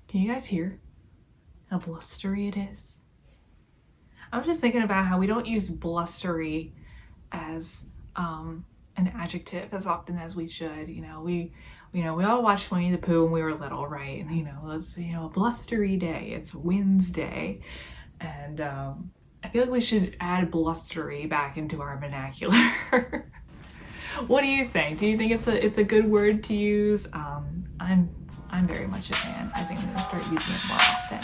Can you guys hear how blustery it is? I was just thinking about how we don't use blustery as an adjective as often as we should. We all watched Winnie the Pooh when we were little, right? And it's a blustery day. It's Wednesday, and I feel like we should add blustery back into our vernacular. What do you think? Do you think it's a good word to use? I'm very much a fan. I think I'm gonna start using it more often.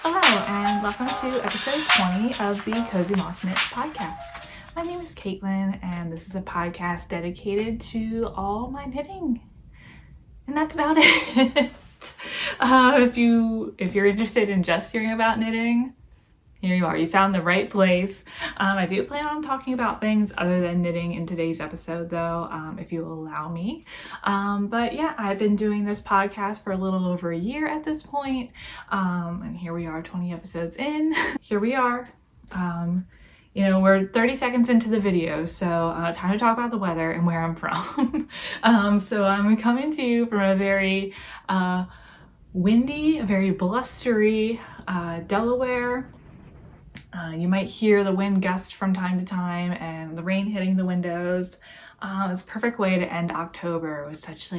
Hello, and welcome to episode 20 of the Cozy Moth Knits podcast. My name is Caitlin, and this is a podcast dedicated to all my knitting. And that's about it. If you're interested in just hearing about knitting, here you are. You found the right place. I do plan on talking about things other than knitting in today's episode, though, if you will allow me. But yeah, I've been doing this podcast for a little over a year at this point. And here we are, 20 episodes in. Here we are. We're 30 seconds into the video, so time to talk about the weather and where I'm from. So I'm coming to you from a very windy, very blustery Delaware. You might hear the wind gust from time to time and the rain hitting the windows. It's a perfect way to end October with such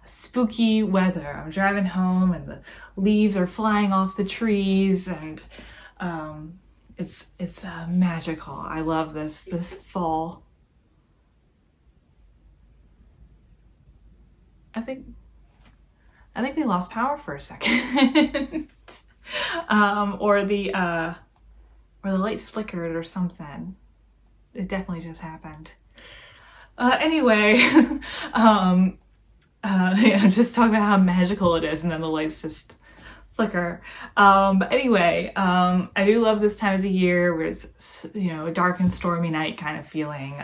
spooky weather. I'm driving home and the leaves are flying off the trees, and it's magical. I love this fall. I think we lost power for a second. Or the lights flickered or something. It definitely just happened. Anyway, just talking about how magical it is, and then the lights just flicker. But anyway, I do love this time of the year where it's, a dark and stormy night kind of feeling.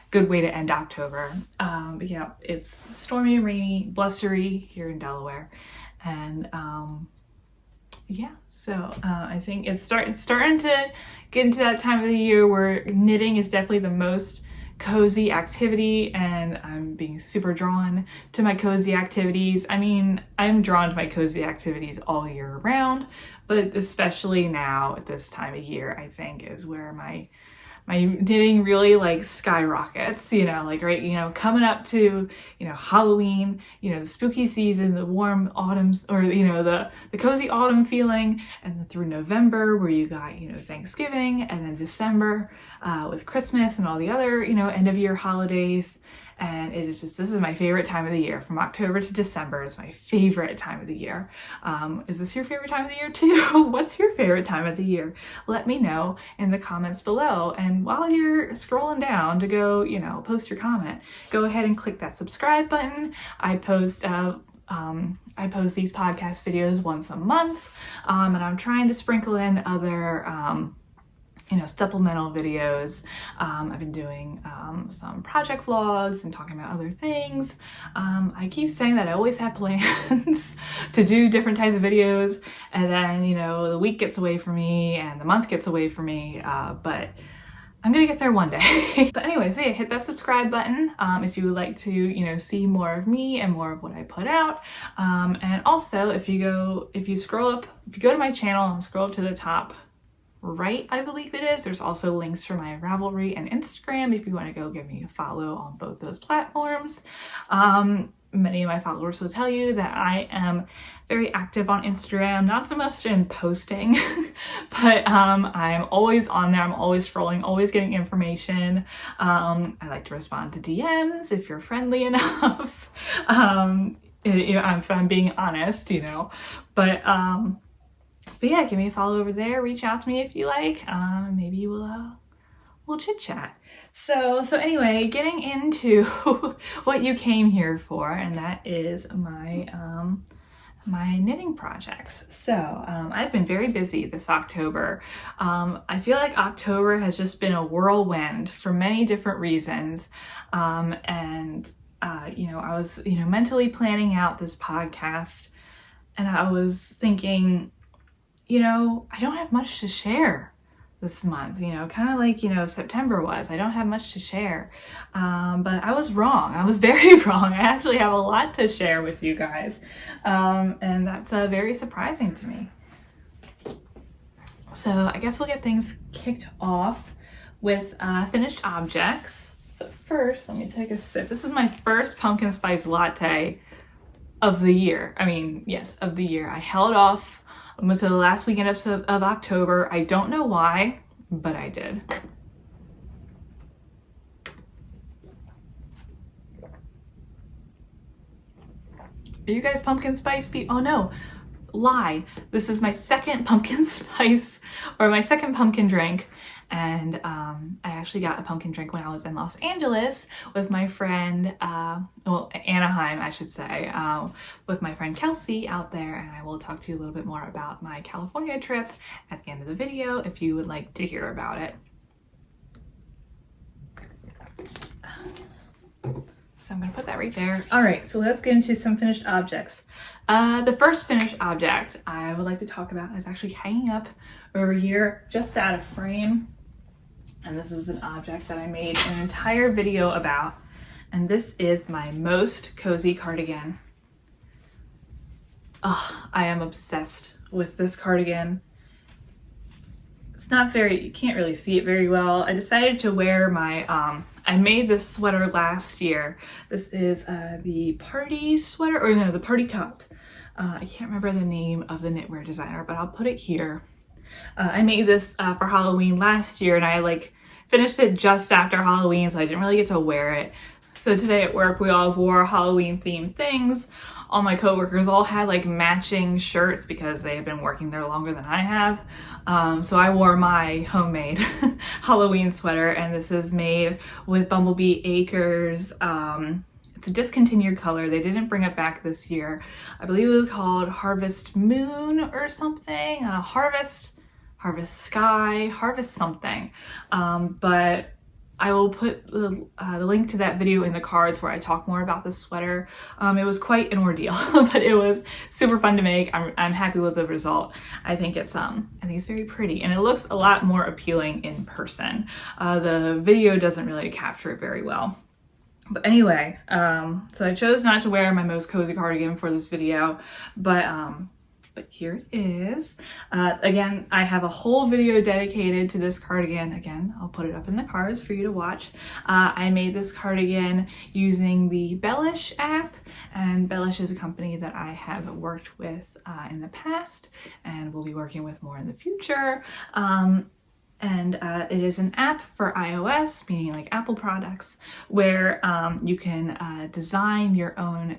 Good way to end October. But yeah, it's stormy, rainy, blustery here in Delaware. And so I think it's starting to get into that time of the year where knitting is definitely the most cozy activity, and I'm being super drawn to my cozy activities. I mean, I'm drawn to my cozy activities all year round, but especially now at this time of year, I think is where my knitting really skyrockets, coming up to, Halloween, the spooky season, the warm autumns, or, the cozy autumn feeling, and then through November where you got, Thanksgiving, and then December with Christmas and all the other, end of year holidays. And this is my favorite time of the year. From October to December is my favorite time of the year. Is this your favorite time of the year too? What's your favorite time of the year? Let me know in the comments below. And while you're scrolling down to go, post your comment, go ahead and click that subscribe button. I post these podcast videos once a month, and I'm trying to sprinkle in other supplemental videos. I've been doing some project vlogs and talking about other things. I keep saying that I always have plans to do different types of videos, and then the week gets away from me and the month gets away from me, but I'm gonna get there one day. But anyways, yeah, hit that subscribe button if you would like to see more of me and more of what I put out. And also if you go to my channel and scroll up to the top right, I believe it is, there's also links for my Ravelry and Instagram if you want to go give me a follow on both those platforms. Many of my followers will tell you that I am very active on Instagram, not so much in posting, but I'm always on there. I'm always scrolling, always getting information. I like to respond to DMs if you're friendly enough. If I'm being honest, but yeah, give me a follow over there. Reach out to me if you like. Maybe we'll chit chat. So anyway, getting into what you came here for, and that is my knitting projects. So I've been very busy this October. I feel like October has just been a whirlwind for many different reasons. I was mentally planning out this podcast, and I was thinking, I don't have much to share. this month, you know, kind of like, you know, September was. I don't have much to share, but I was wrong. I was very wrong. I actually have a lot to share with you guys, and that's very surprising to me. So I guess we'll get things kicked off with finished objects. But first, let me take a sip. This is my first pumpkin spice latte of the year. I mean, yes, of the year. I held off until the last weekend of October. I don't know why, but I did. Are you guys pumpkin spice people? Oh no, lie. This is my second pumpkin spice, or my second pumpkin drink. And I actually got a pumpkin drink when I was in Los Angeles with my friend, well, Anaheim, I should say, with my friend Kelsey out there. And I will talk to you a little bit more about my California trip at the end of the video if you would like to hear about it. So I'm gonna put that right there. All right, so let's get into some finished objects. The first finished object I would like to talk about is actually hanging up over here just out of frame. And this is an object that I made an entire video about. And this is my Most Cozy cardigan. Oh, I am obsessed with this cardigan. It's not very, you can't really see it very well. I decided to wear my, I made this sweater last year. This is the party sweater, or no, the party top. I can't remember the name of the knitwear designer, but I'll put it here. I made this for Halloween last year, and I like finished it just after Halloween, so I didn't really get to wear it. So today at work, we all wore Halloween themed things. All my coworkers all had like matching shirts because they have been working there longer than I have. So I wore my homemade Halloween sweater, and this is made with Bumblebee Acres. It's a discontinued color. They didn't bring it back this year. I believe it was called Harvest Moon or something. Harvest Sky, Harvest something. But I will put the link to that video in the cards where I talk more about this sweater. It was quite an ordeal, but it was super fun to make. I'm happy with the result. I think it's very pretty, and it looks a lot more appealing in person. The video doesn't really capture it very well. But anyway, so I chose not to wear my Most Cozy cardigan for this video, but here it is. Again, I have a whole video dedicated to this cardigan. Again, I'll put it up in the cards for you to watch. I made this cardigan using the Bellish app, and Bellish is a company that I have worked with in the past and will be working with more in the future. It is an app for iOS, meaning like Apple products, where you can design your own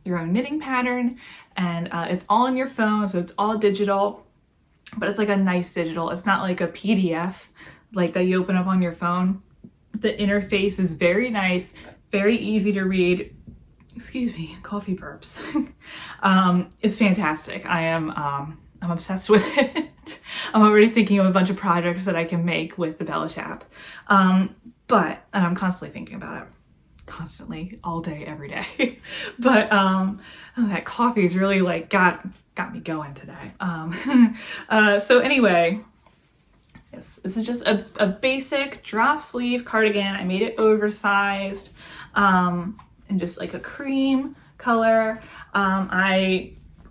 knitting pattern, and it's all on your phone, so it's all digital, but it's like a nice digital. It's not like a PDF like that you open up on your phone. The interface is very nice, very easy to read. Excuse me, coffee burps. It's fantastic. I'm obsessed with it. I'm already thinking of a bunch of projects that I can make with the Bellish app. And I'm constantly thinking about it. Constantly, all day, every day. But that coffee's really like got me going today. So anyway, yes, this is just a basic drop sleeve cardigan. I made it oversized, in just like a cream color.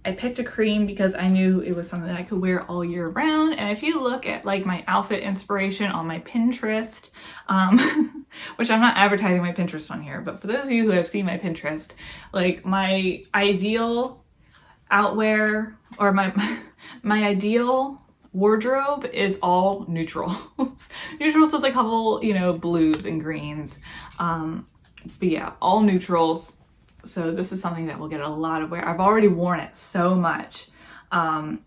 I picked a cream because I knew it was something that I could wear all year round. And if you look at like my outfit inspiration on my Pinterest, which I'm not advertising my Pinterest on here, but for those of you who have seen my Pinterest, like my ideal outwear, or my ideal wardrobe is all neutrals. Neutrals with a couple, blues and greens. But yeah, all neutrals. So this is something that will get a lot of wear. I've already worn it so much. I'm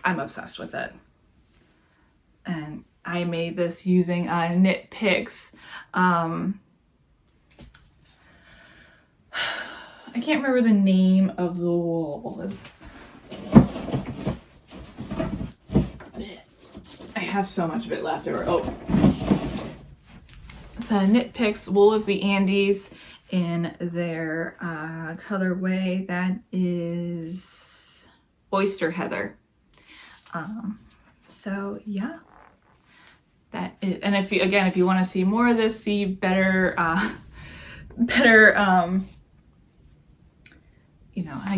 obsessed with it. And I made this using Knit Picks. I can't remember the name of the wool. I have so much of it left over. Oh. It's Knit Picks Wool of the Andes in their colorway that is Oyster Heather. So yeah, and if you want to see more of this, see better, I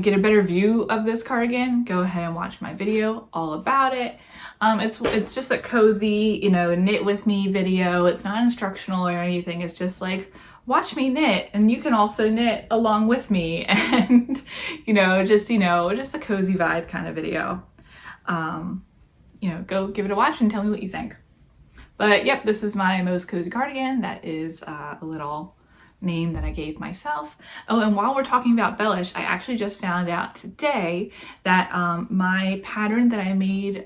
get a better view of this cardigan, go ahead and watch my video all about it. It's just a cozy, knit with me video. It's not instructional or anything. It's just like, watch me knit, and you can also knit along with me, and just a cozy vibe kind of video. Go give it a watch and tell me what you think. But yep, this is my most cozy cardigan. That is a little name that I gave myself. Oh, and while we're talking about Bellish, I actually just found out today that my pattern that I made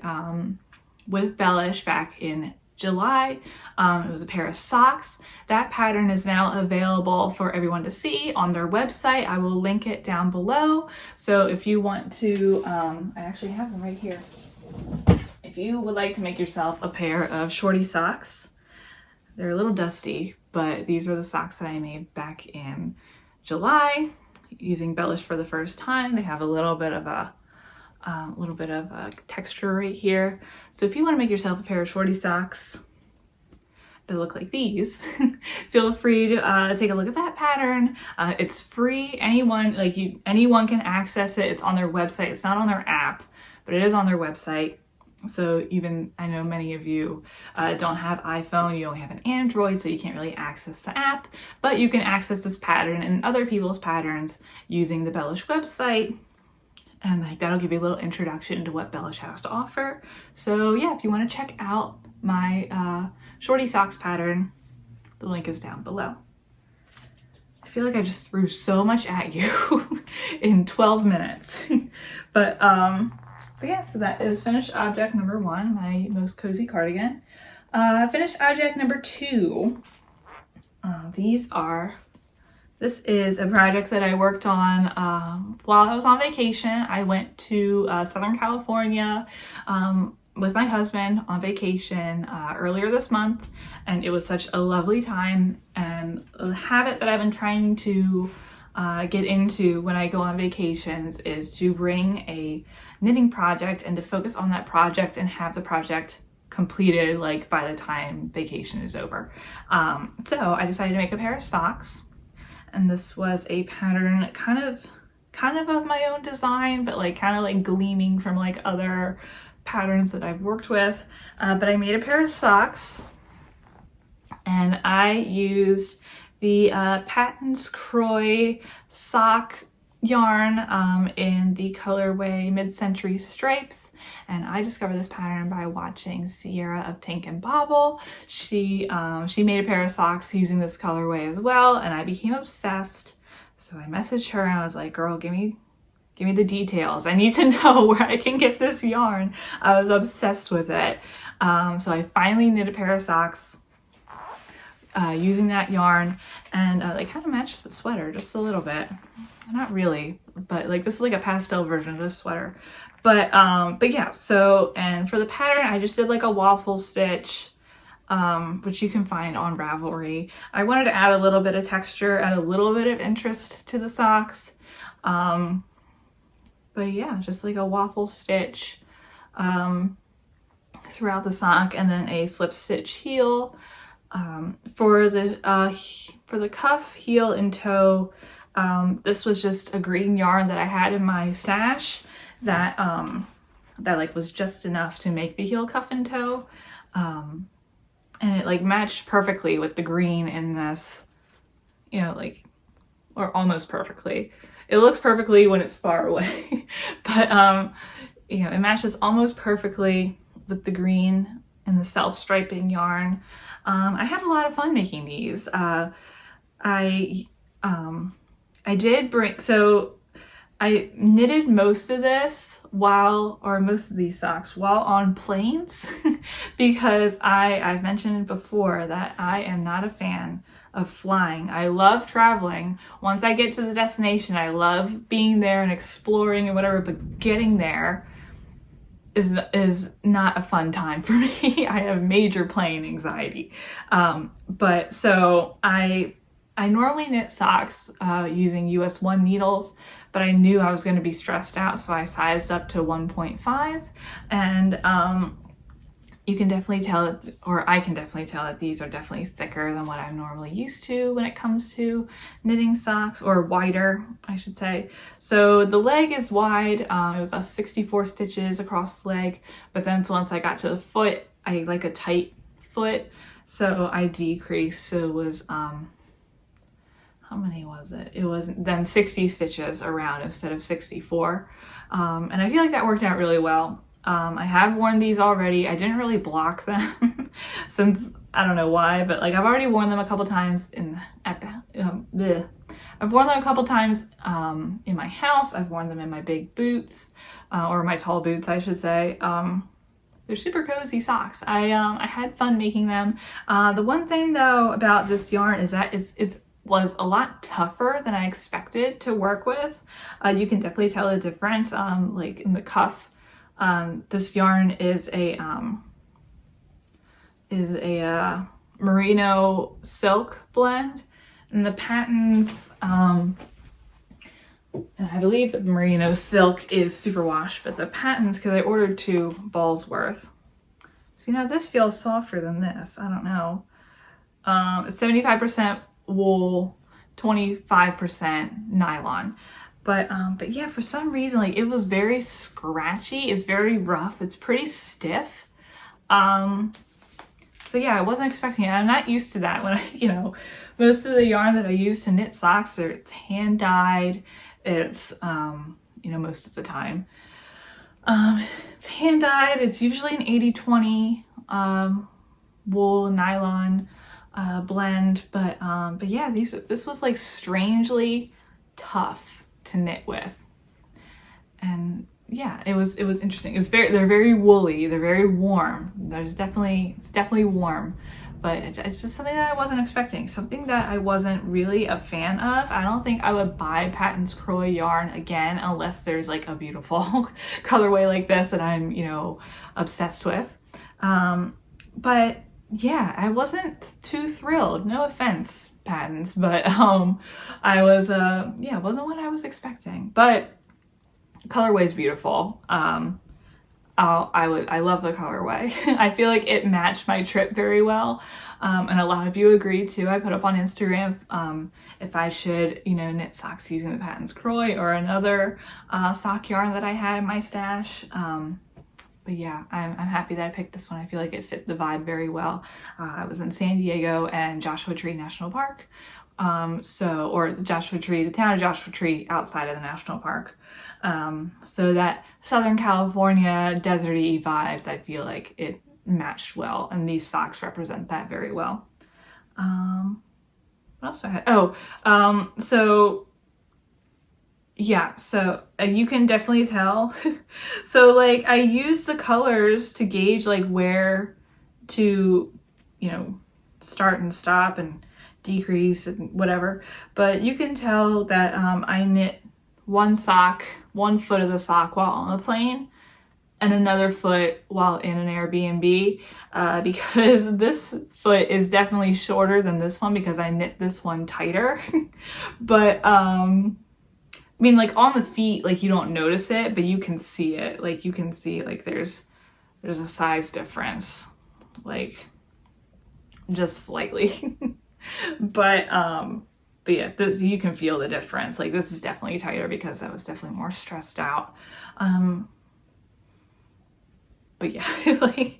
with Bellish back in July, it was a pair of socks. That pattern is now available for everyone to see on their website. I will link it down below. So if you want to, I actually have them right here. If you would like to make yourself a pair of shorty socks, they're a little dusty, but these were the socks that I made back in July using Bellish for the first time. They have a little bit of a texture right here. So if you want to make yourself a pair of shorty socks that look like these, feel free to take a look at that pattern. It's free. Anyone can access it. It's on their website. It's not on their app, but it is on their website. So I know many of you don't have iPhone, you only have an Android, so you can't really access the app, but you can access this pattern and other people's patterns using the Bellish website. And that'll give you a little introduction to what Bellish has to offer. So yeah, if you want to check out my shorty socks pattern, the link is down below. I feel like I just threw so much at you in 12 minutes. But yeah, so that is finished object number 1, my most cozy cardigan. Finished object number 2. This is a project that I worked on while I was on vacation. I went to Southern California with my husband on vacation earlier this month, and it was such a lovely time. And a habit that I've been trying to get into when I go on vacations is to bring a knitting project and to focus on that project and have the project completed by the time vacation is over. So I decided to make a pair of socks, and this was a pattern kind of my own design, but gleaming from other patterns that I've worked with. But I made a pair of socks, and I used the Patton's Croy sock yarn in the colorway Mid-Century Stripes, and I discovered this pattern by watching Sierra of Tink and Bobble. She made a pair of socks using this colorway as well, and I became obsessed. So I messaged her and I was like, girl, give me the details. I need to know where I can get this yarn. I was obsessed with it. So I finally knit a pair of socks using that yarn, and they kind of matches the sweater just a little bit. Not really, but this is a pastel version of the sweater. But yeah, so, and for the pattern, I just did a waffle stitch, which you can find on Ravelry. I wanted to add a little bit of texture, add a little bit of interest to the socks. But yeah, just a waffle stitch throughout the sock, and then a slip stitch heel. For the cuff, heel, and toe, this was just a green yarn that I had in my stash that was just enough to make the heel, cuff, and toe. And it matched perfectly with the green in this, or almost perfectly. It looks perfectly when it's far away, but it matches almost perfectly with the green and the self-striping yarn. I had a lot of fun making these. I knitted most of these socks while on planes because I've mentioned before that I am not a fan of flying. I love traveling. Once I get to the destination, I love being there and exploring and whatever, but getting there is not a fun time for me. I have major plane anxiety. But so I normally knit socks using US 1 needles, but I knew I was going to be stressed out, so I sized up to 1.5. And you can definitely tell that, or I can definitely tell that these are definitely thicker than what I'm normally used to when it comes to knitting socks, or wider, I should say. So the leg is wide. It was a 64 stitches across the leg, but then so once I got to the foot, I like a tight foot, so I decreased. So it was, how many was it? It was then 60 stitches around instead of 64. And I feel like that worked out really well. I have worn these already. I didn't really block them since, I don't know why, but like I've already worn them a couple times I've worn them a couple times in my house. I've worn them in my big boots, or my tall boots, I should say. They're super cozy socks. I had fun making them. The one thing though about this yarn is that it was a lot tougher than I expected to work with. You can definitely tell the difference, like in the cuff. This yarn is a merino silk blend, and the patterns, and I believe the merino silk is superwash, but the patterns, because I ordered 2 balls worth. So this feels softer than this. I don't know. It's 75% wool, 25% nylon. But yeah, for some reason, like it was very scratchy. It's very rough. It's pretty stiff. So yeah, I wasn't expecting it. I'm not used to that when most of the yarn that I use to knit socks, it's hand dyed. It's, most of the time. It's hand dyed. It's usually an 80-20 wool and nylon blend. But yeah, this was like strangely tough to knit with, and yeah, it was interesting. They're very woolly, they're very warm. It's definitely warm, but it's just something that I wasn't expecting, something that I wasn't really a fan of. I don't think I would buy Patton's Croy yarn again unless there's like a beautiful colorway like this that I'm obsessed with. But yeah, I wasn't too thrilled. No offense, Pattons, but I was it wasn't what I was expecting. But colorway is beautiful. I love the colorway. I feel like it matched my trip very well, and a lot of you agreed too. I put up on Instagram if I should knit socks using the Patton's Croy or another sock yarn that I had in my stash. But yeah, I'm happy that I picked this one. I feel like it fit the vibe very well. I was in San Diego and Joshua Tree National Park. Or the town of Joshua Tree outside of the national park. So that Southern California deserty vibes, I feel like it matched well. And these socks represent that very well. What else do I have? So you can definitely tell. So like I use the colors to gauge like where to, start and stop and decrease and whatever. But you can tell that I knit one foot of the sock while on the plane and another foot while in an Airbnb, because this foot is definitely shorter than this one because I knit this one tighter. But like on the feet, like you don't notice it, but you can see it. Like you can see like there's a size difference, like just slightly. But yeah, you can feel the difference. Like this is definitely tighter because I was definitely more stressed out. But yeah, like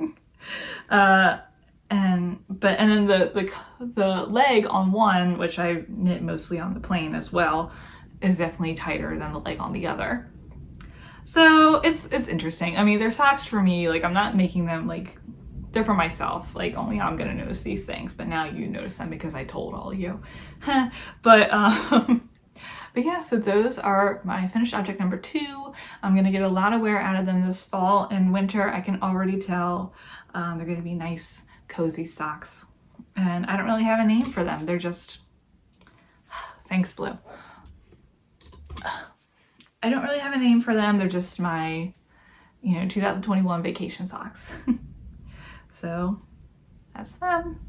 and then the leg on one, which I knit mostly on the plane as well, is definitely tighter than the leg on the other. So it's interesting. I mean, they're socks for me. Like I'm not making them like they're for myself. Like only I'm gonna notice these things, but now you notice them because I told all of you. But yeah, so those are my finished object number 2. I'm gonna get a lot of wear out of them this fall and winter. I can already tell they're gonna be nice, cozy socks. And I don't really have a name for them. They're just, thanks, Blue. I don't really have a name for them. They're just my, 2021 vacation socks. So that's them.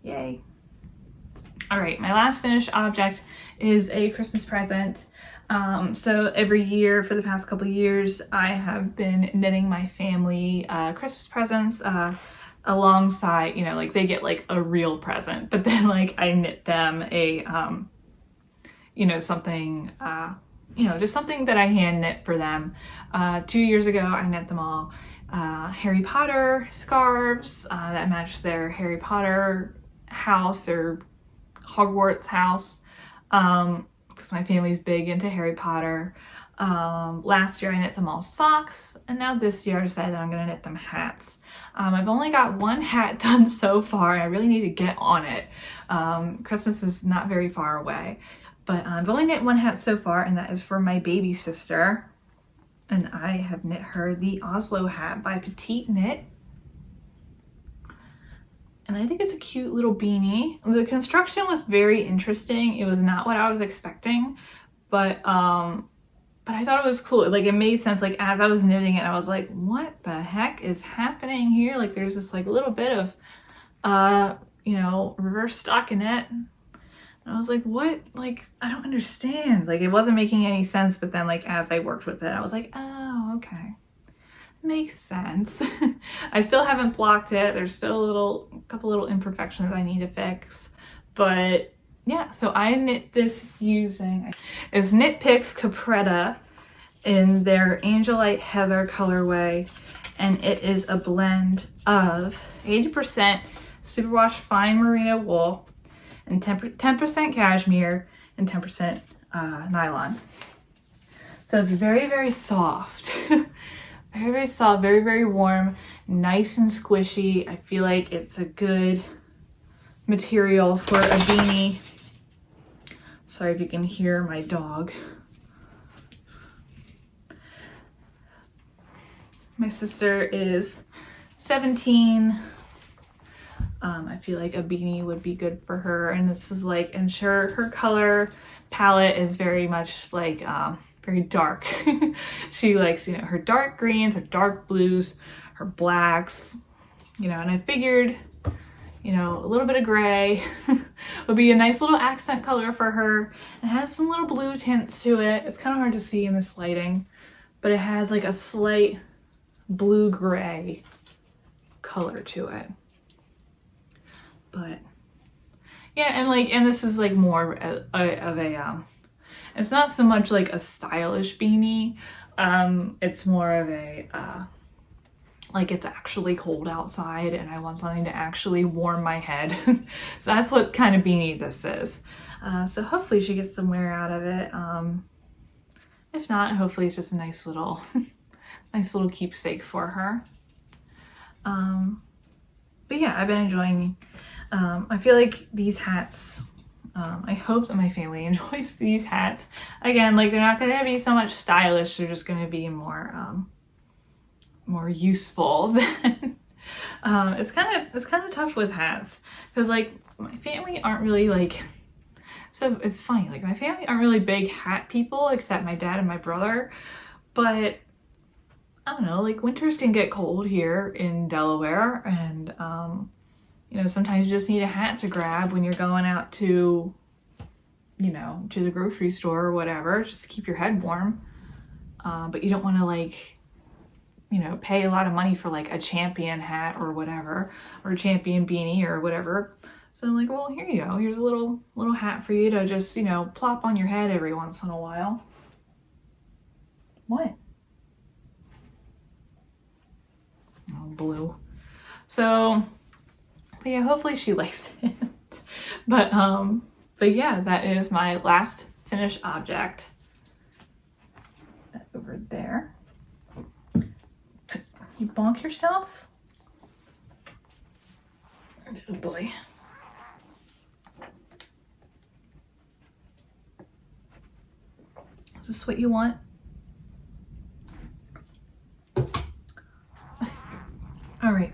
Yay. All right, my last finished object is a Christmas present. So every year for the past couple years, I have been knitting my family Christmas presents alongside, you know, like they get like a real present, but then like I knit them a, you know, something, you know, just something that I hand knit for them. 2 years ago, I knit them all Harry Potter scarves that match their Harry Potter house or Hogwarts house, because my family's big into Harry Potter. Last year I knit them all socks, and now this year I decided that I'm gonna knit them hats. I've only got one hat done so far, and I really need to get on it. Christmas is not very far away, but I've only knit one hat so far, and that is for my baby sister. And I have knit her the Oslo hat by Petite Knit. And I think it's a cute little beanie. The construction was very interesting. It was not what I was expecting, but I thought it was cool. Like it made sense. Like as I was knitting it, I was like, what the heck is happening here? Like there's this like little bit of, you know, reverse stockinette. And I was like, what? Like, I don't understand. Like it wasn't making any sense. But then like, as I worked with it, I was like, oh, okay. Makes sense. I still haven't blocked it. There's still a couple little imperfections I need to fix. But yeah, so I knit this using is Knit Picks Capretta in their Angelite Heather colorway. And it is a blend of 80% superwash fine merino wool and 10% cashmere and 10% nylon. So it's very, very soft. Very, very soft, very, very warm, nice and squishy. I feel like it's a good material for a beanie. Sorry if you can hear my dog. My sister is 17. I feel like a beanie would be good for her. And this is like, and sure, her color palette is very much like, very dark. She likes, you know, her dark greens, her dark blues, her blacks, you know, and I figured, you know, a little bit of gray would be a nice little accent color for her. It has some little blue tints to it. It's kind of hard to see in this lighting, but it has like a slight blue-gray color to it. But yeah, and like, and this is like more of a, it's not so much like a stylish beanie. It's more of a, like it's actually cold outside and I want something to actually warm my head. So that's what kind of beanie this is. So hopefully she gets some wear out of it. If not, hopefully it's just a nice little, nice little keepsake for her. But yeah, I've been enjoying, I feel like these hats, I hope that my family enjoys these hats. Again, like they're not going to be so much stylish. They're just going to be more, more useful than, it's kind of tough with hats because like my family aren't really like, so it's funny, like my family aren't really big hat people except my dad and my brother, but I don't know, like winters can get cold here in Delaware and, you know, sometimes you just need a hat to grab when you're going out to, you know, to the grocery store or whatever, just to keep your head warm. But you don't want to like, you know, pay a lot of money for like a Champion hat or whatever, or a Champion beanie or whatever. So I'm like, well, here you go. Here's a little hat for you to just, you know, plop on your head every once in a while. What? Oh, blue. So, but yeah, hopefully she likes it. But yeah, that is my last finished object. That over there. You bonk yourself? Oh boy. Is this what you want? All right.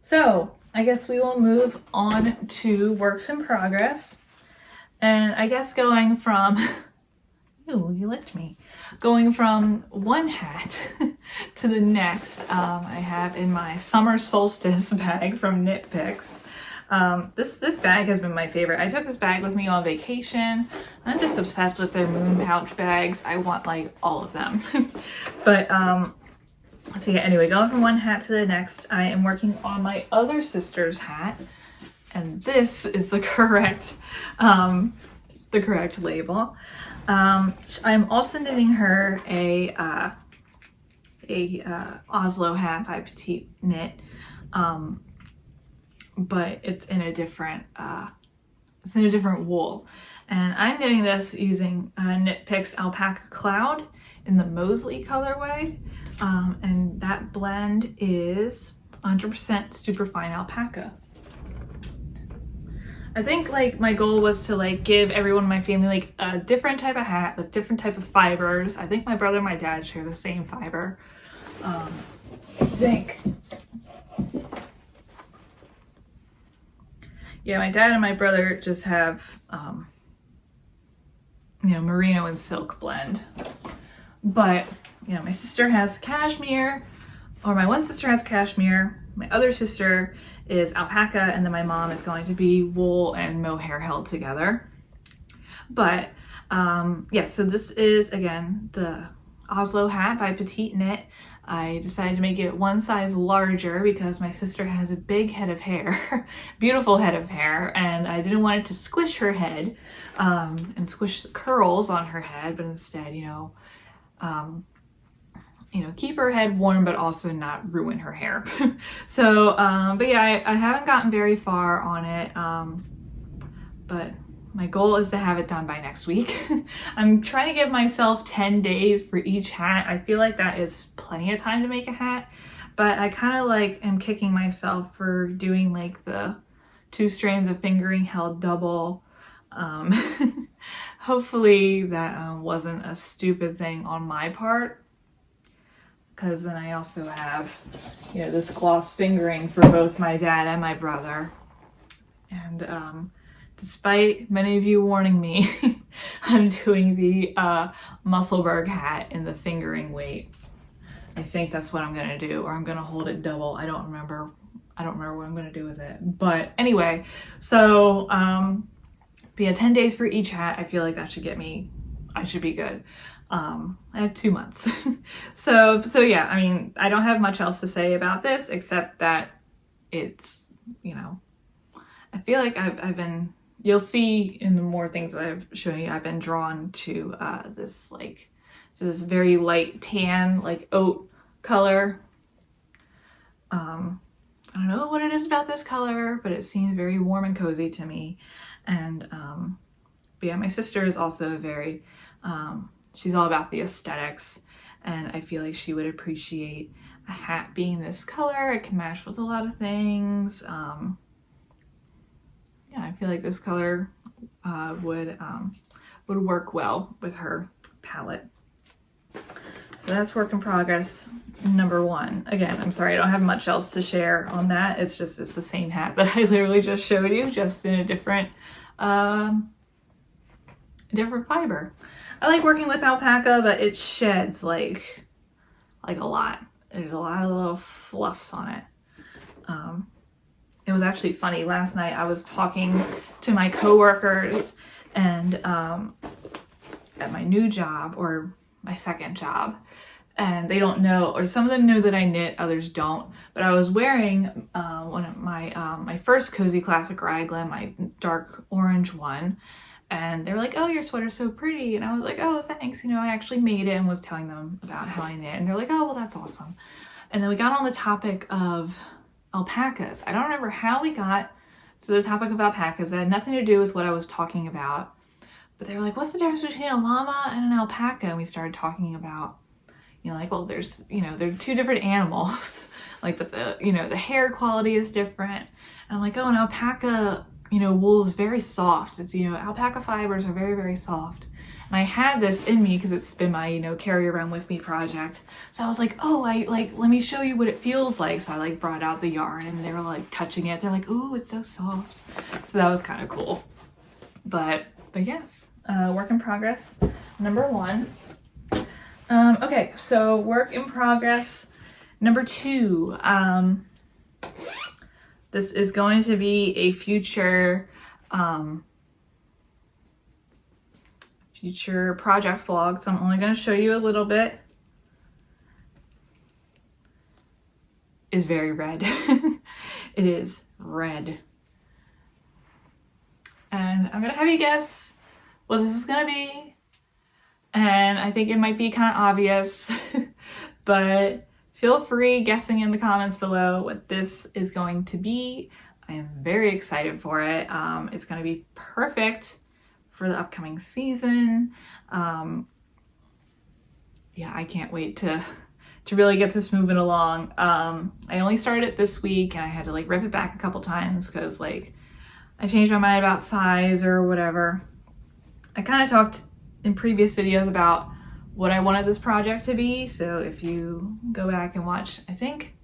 So I guess we will move on to works in progress. And I guess going from, ooh, you licked me. Going from one hat to the next, I have in my summer solstice bag from Knit Picks. This bag has been my favorite. I took this bag with me on vacation. I'm just obsessed with their moon pouch bags. I want like all of them. But so yeah, anyway, going from one hat to the next, I am working on my other sister's hat, and this is the correct label. I'm also knitting her a Oslo hat by Petite Knit, but it's in a different wool, and I'm knitting this using Knit Picks Alpaca Cloud in the Mosley colorway, and that blend is 100% superfine alpaca. I think like my goal was to like give everyone in my family like a different type of hat with different type of fibers. I think my brother and my dad share the same fiber. I think. Yeah, my dad and my brother just have, merino and silk blend. But, my sister has cashmere, or my one sister has cashmere, my other sister is alpaca, and then my mom is going to be wool and mohair held together. But, so this is, again, the Oslo hat by Petite Knit. I decided to make it one size larger because my sister has a big head of hair, beautiful head of hair, and I didn't want it to squish her head and squish the curls on her head, but instead, keep her head warm, but also not ruin her hair. So, but yeah, I haven't gotten very far on it, but my goal is to have it done by next week. I'm trying to give myself 10 days for each hat. I feel like that is plenty of time to make a hat, but I kind of like am kicking myself for doing like the 2 strands of fingering held double. Hopefully that wasn't a stupid thing on my part, because then I also have, this gloss fingering for both my dad and my brother. And despite many of you warning me, I'm doing the Musselburgh hat in the fingering weight. I think that's what I'm gonna do, or I'm gonna hold it double. I don't remember what I'm gonna do with it. But anyway, so but yeah, 10 days for each hat. I feel like that should get me, I should be good. I have 2 months. So yeah, I mean, I don't have much else to say about this except that it's, I feel like I've been, you'll see in the more things that I've shown you, I've been drawn to this very light tan, like oat color. I don't know what it is about this color, but it seems very warm and cozy to me. And but yeah, my sister is also very, she's all about the aesthetics, and I feel like she would appreciate a hat being this color. It can match with a lot of things. Yeah, I feel like this color would work well with her palette. So that's work in progress number 1. Again, I'm sorry, I don't have much else to share on that. It's the same hat that I literally just showed you, just in a different fiber. I like working with alpaca, but it sheds like a lot. There's a lot of little fluffs on it. It was actually funny. Last night I was talking to my coworkers, and at my new job, or my second job, and they don't know, or some of them know that I knit, others don't, but I was wearing one of my first Cozy Classic raglan, my dark orange one, and they were like, "Oh, your sweater's so pretty," and I was like, "Oh, thanks, I actually made it," and was telling them about how I knit, and they're like, "Oh, well, that's awesome." And then we got on the topic of alpacas. I don't remember how we got to the topic of alpacas. It had nothing to do with what I was talking about, but they were like, "What's the difference between a llama and an alpaca?" And we started talking about, well, there's, they're 2 different animals, like, but the hair quality is different. And I'm like, oh, an alpaca, wool is very soft. It's, alpaca fibers are very, very soft. And I had this in me because it's been my, carry around with me project. So I was like, oh, let me show you what it feels like. So I brought out the yarn, and they were like touching it. They're like, ooh, it's so soft. So that was kind of cool. But yeah, work in progress number 1. Okay, so work in progress number 2. This is going to be a future project vlog, so I'm only going to show you a little bit. It's very red. It is red. And I'm going to have you guess what this is going to be. And I think it might be kind of obvious, but feel free guessing in the comments below what this is going to be. I am very excited for it. It's going to be perfect for the upcoming season. Yeah, I can't wait to really get this moving along. I only started it this week and I had to like rip it back a couple times because like I changed my mind about size or whatever. I kind of talked in previous videos about what I wanted this project to be. So if you go back and watch, I think,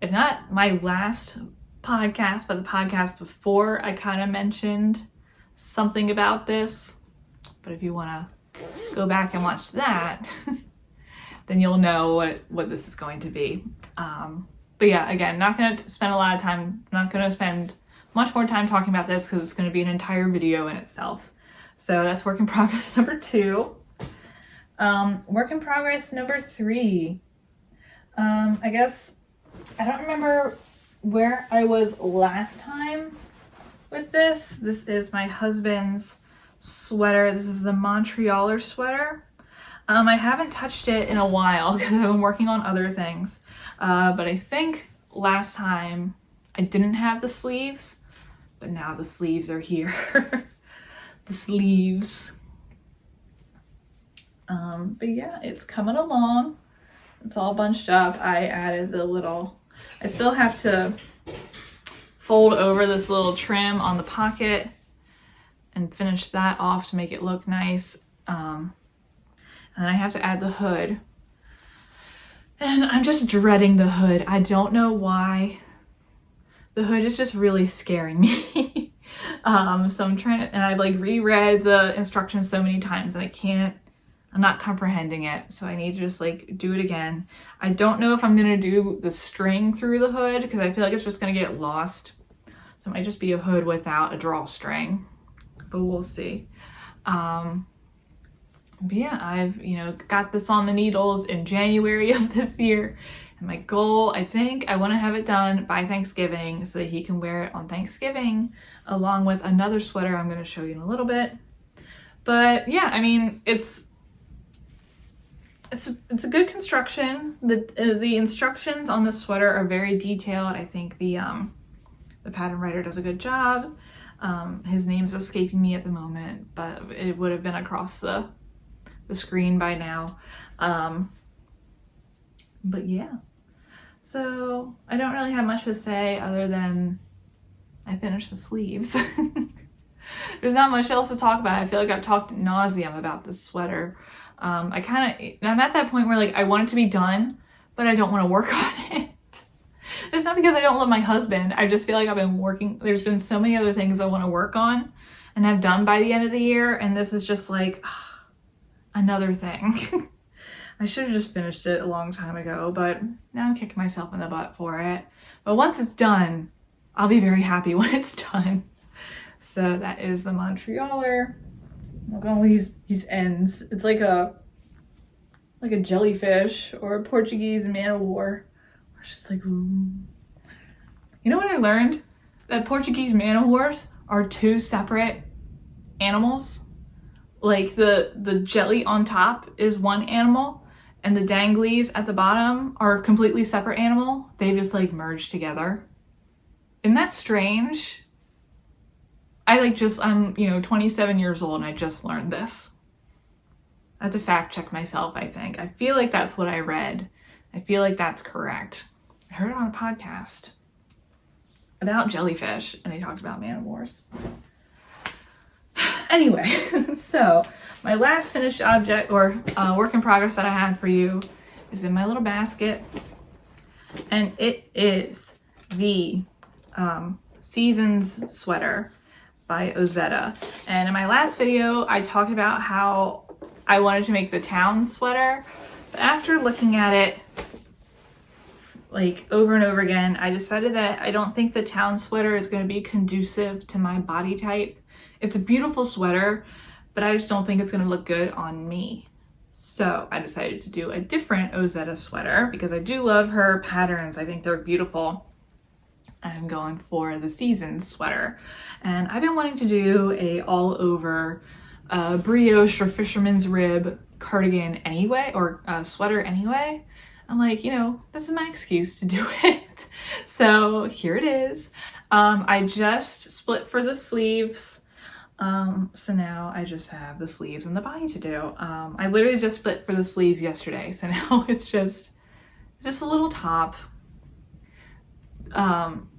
if not my last podcast, but the podcast before, I kind of mentioned something about this. But if you want to go back and watch that, then you'll know what this is going to be. But yeah, again, not going to spend a lot of time, not going to spend much more time talking about this because it's going to be an entire video in itself. So that's work in progress number 2. Work in progress number 3. I guess, I don't remember where I was last time with this. This is my husband's sweater. This is the Montrealer sweater. I haven't touched it in a while because I've been working on other things. But I think last time I didn't have the sleeves, but now the sleeves are here. The sleeves. But yeah, it's coming along. It's all bunched up. I added the little, I still have to fold over this little trim on the pocket and finish that off to make it look nice. And then I have to add the hood. And I'm just dreading the hood. I don't know why. The hood is just really scaring me. So I'm trying to, and I've like reread the instructions so many times and I'm not comprehending it. So I need to just like do it again. I don't know if I'm gonna do the string through the hood because I feel like it's just gonna get lost. So it might just be a hood without a drawstring, but we'll see. But yeah, I've, got this on the needles in January of this year. And my goal, I think I want to have it done by Thanksgiving so that he can wear it on Thanksgiving along with another sweater I'm going to show you in a little bit. But yeah, I mean, it's a good construction. The instructions on the sweater are very detailed. I think the pattern writer does a good job. His name's escaping me at the moment, but it would have been across the screen by now. But yeah, so I don't really have much to say other than I finished the sleeves. There's not much else to talk about. I feel like I've talked ad nauseum about this sweater. I'm at that point where like I want it to be done, but I don't want to work on it. It's not because I don't love my husband. I just feel like I've been working. There's been so many other things I want to work on and have done by the end of the year. And this is just like another thing. I should have just finished it a long time ago, but now I'm kicking myself in the butt for it. But once it's done, I'll be very happy when it's done. So that is the Montrealer. Look at all these ends. It's like a jellyfish or a Portuguese man-o-war. It's just like, ooh. You know what I learned? That Portuguese man-o-wars are 2 separate animals. Like the jelly on top is one animal and the danglies at the bottom are a completely separate animal. They just like merged together. Isn't that strange? I'm 27 years old and I just learned this. I have to fact check myself, I think. I feel like that's what I read. I feel like that's correct. I heard it on a podcast about jellyfish and they talked about man-o-wars. Anyway, so my last finished object or work in progress that I had for you is in my little basket. And it is the Seasons sweater by Ozetta. And in my last video, I talked about how I wanted to make the town sweater. But after looking at it like over and over again. I decided that I don't think the town sweater is going to be conducive to my body type. It's a beautiful sweater, but I just don't think it's going to look good on me. So I decided to do a different Ozetta sweater because I do love her patterns. I think they're beautiful. I'm going for the Seasons sweater. And I've been wanting to do a all over brioche or fisherman's rib cardigan anyway, or sweater anyway. I'm like, you know, this is my excuse to do it. So here it is. I just split for the sleeves. So now I just have the sleeves and the body to do. I literally just split for the sleeves yesterday. So now it's just a little top. I'm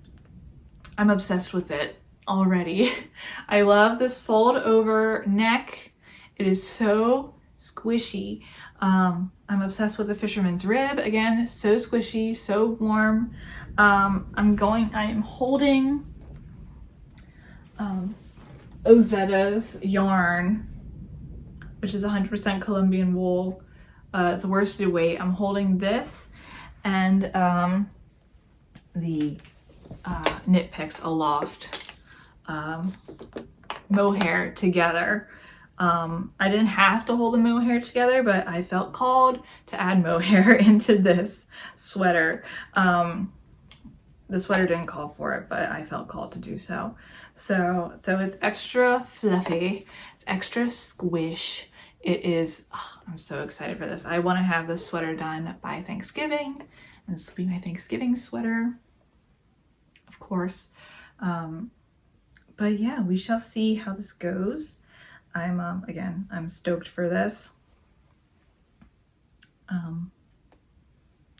obsessed with it already. I love this fold over neck. It is so squishy. I'm obsessed with the fisherman's rib. Again, so squishy, so warm. I am holding Ozetta's yarn, which is 100% Colombian wool. It's the worsted weight. I'm holding this and the Knit Picks Aloft mohair together. I didn't have to hold the mohair together, but I felt called to add mohair into this sweater. The sweater didn't call for it, but I felt called to do so. So it's extra fluffy, it's extra squish. It is, I'm so excited for this. I want to have this sweater done by Thanksgiving, and this will be my Thanksgiving sweater, of course. But yeah, we shall see how this goes. I'm stoked for this.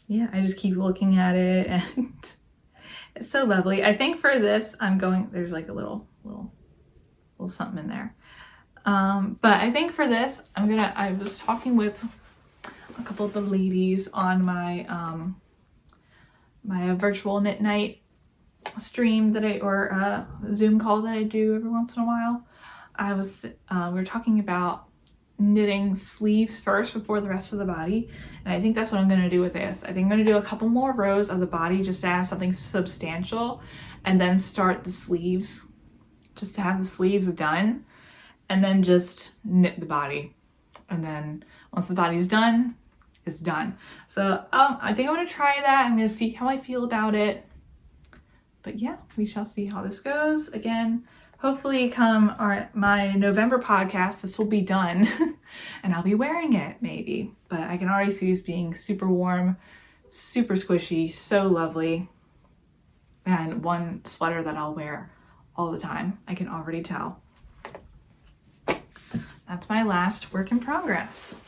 Yeah, I just keep looking at it and it's so lovely. I think for this, there's like a little something in there. But I think for this, I was talking with a couple of the ladies on my, my virtual knit night stream or Zoom call that I do every once in a while. We were talking about knitting sleeves first before the rest of the body, and I think that's what I'm going to do with this. I think I'm going to do a couple more rows of the body just to have something substantial, and then start the sleeves just to have the sleeves done, and then just knit the body. And then once the body's done, it's done. So I think I'm going to try that. I'm going to see how I feel about it. But yeah, we shall see how this goes. Again, hopefully come my November podcast, this will be done and I'll be wearing it maybe. But I can already see this being super warm, super squishy, so lovely. And one sweater that I'll wear all the time. I can already tell. That's my last work in progress.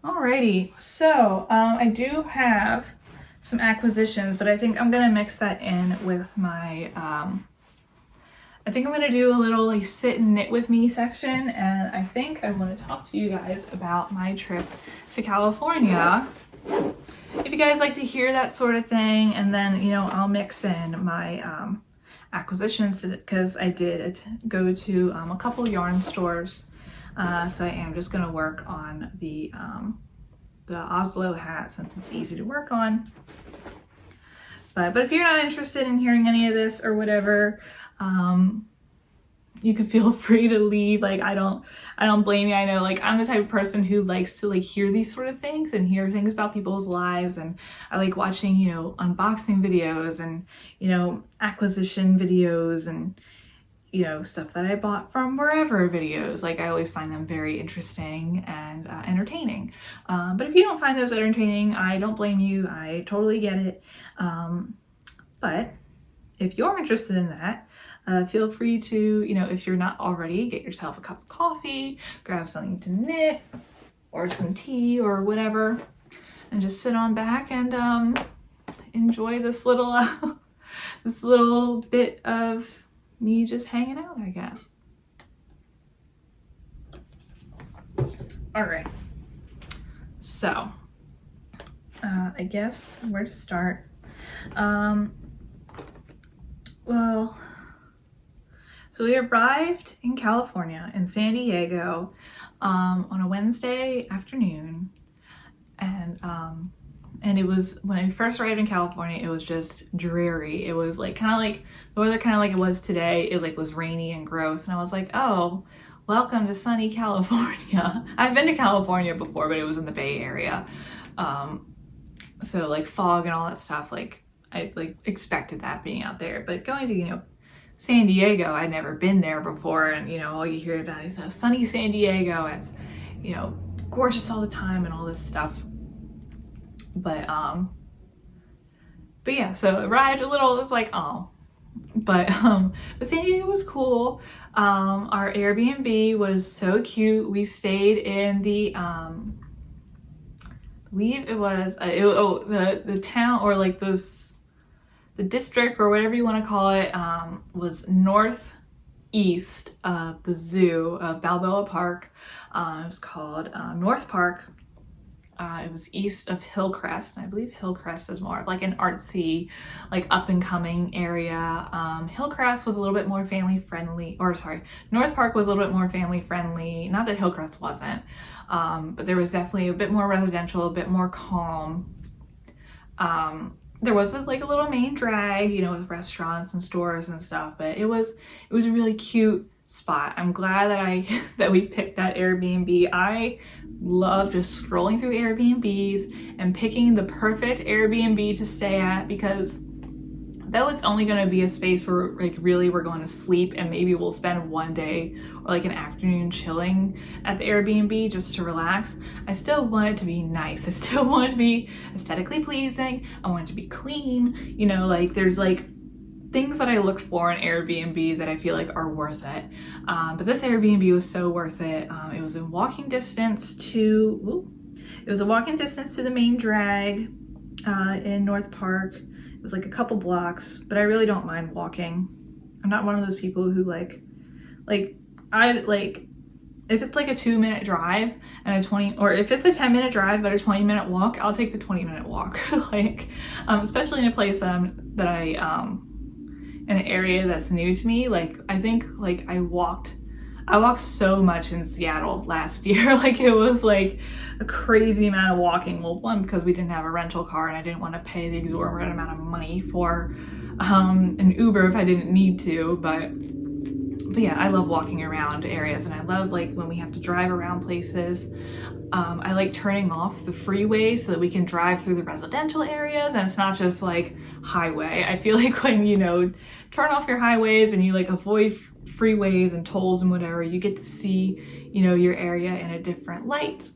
Alrighty, so I do have some acquisitions, but I think I'm gonna mix that in with my I think I'm gonna do a little like sit and knit with me section, and I think I want to talk to you guys about my trip to California. If you guys like to hear that sort of thing, and then, you know, I'll mix in my acquisitions because I did go to a couple yarn stores. So I am just gonna work on the Oslo hat since it's easy to work on. But if you're not interested in hearing any of this or whatever, you can feel free to leave. Like, I don't blame you. I know, like, I'm the type of person who likes to like hear these sort of things and hear things about people's lives, and I like watching, you know, unboxing videos and, you know, acquisition videos and, you know, stuff that I bought from wherever videos. Like, I always find them very interesting and entertaining. But if you don't find those entertaining, I don't blame you. I totally get it. But if you're interested in that, feel free to, you know, if you're not already, get yourself a cup of coffee, grab something to knit or some tea or whatever, and just sit on back and enjoy this little this little bit of me just hanging out, I guess. All right, so I guess where to start. Well, so we arrived in California, in San Diego, on a Wednesday afternoon, and And it was, when I first arrived in California, it was just dreary. It was like kind of like the weather, kind of like it was today. It like was rainy and gross, and I was like, oh, welcome to sunny California. I've been to California before, but it was in the Bay Area. So like fog and all that stuff, like I like expected that being out there. But going to, you know, San Diego, I'd never been there before, and you know, all you hear about is sunny San Diego. It's, you know, gorgeous all the time and all this stuff. But yeah, so it arrived a little, it was like, oh, but San Diego was cool. Our Airbnb was so cute. We stayed in the I believe it was the town, or like this, the district or whatever you want to call it, was northeast of the zoo of Balboa Park. It was called North Park. It was east of Hillcrest, and I believe Hillcrest is more of like an artsy, like up and coming area. Hillcrest was a little bit more family friendly, or sorry, North Park was a little bit more family friendly. Not that Hillcrest wasn't, but there was definitely a bit more residential, a bit more calm. There was like a little main drag, you know, with restaurants and stores and stuff, but it was a really cute spot. I'm glad that we picked that Airbnb. I love just scrolling through Airbnbs and picking the perfect Airbnb to stay at, because though it's only going to be a space where like really we're going to sleep and maybe we'll spend one day or like an afternoon chilling at the Airbnb just to relax, I still want it to be nice. I still want it to be aesthetically pleasing. I want it to be clean. You know, like there's like things that I look for in Airbnb that I feel like are worth it. But this Airbnb was so worth it. It was in walking distance to, the main drag in North Park. It was like a couple blocks, but I really don't mind walking. I'm not one of those people who if it's like a 2-minute drive and or if it's a 10-minute drive but a 20-minute walk, I'll take the 20-minute walk. Like, especially in a place in an area that's new to me. Like, I think like I walked so much in Seattle last year. Like, it was like a crazy amount of walking. Well, one, because we didn't have a rental car and I didn't want to pay the exorbitant amount of money for an Uber if I didn't need to, but yeah, I love walking around areas, and I love like when we have to drive around places. I like turning off the freeway so that we can drive through the residential areas and it's not just like highway. I feel like when, you know, turn off your highways and you like avoid freeways and tolls and whatever, you get to see, you know, your area in a different light.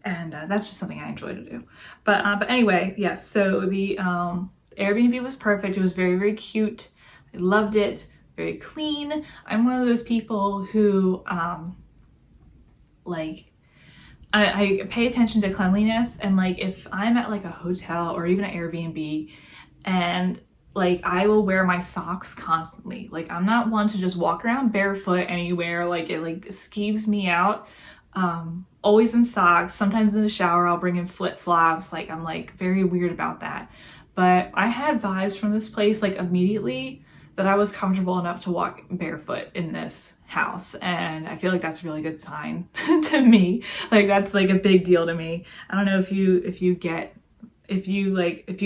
And that's just something I enjoy to do. But anyway, yes, so the Airbnb was perfect. It was very, very cute. I loved it. Very clean. I'm one of those people who like I pay attention to cleanliness, and like if I'm at like a hotel or even an Airbnb and like I will wear my socks constantly. Like, I'm not one to just walk around barefoot anywhere. Like, it like skeeves me out. Always in socks. Sometimes in the shower I'll bring in flip-flops. Like, I'm like very weird about that. But I had vibes from this place like immediately that I was comfortable enough to walk barefoot in this house, and I feel like that's a really good sign to me. Like, that's like a big deal to me. I don't know if you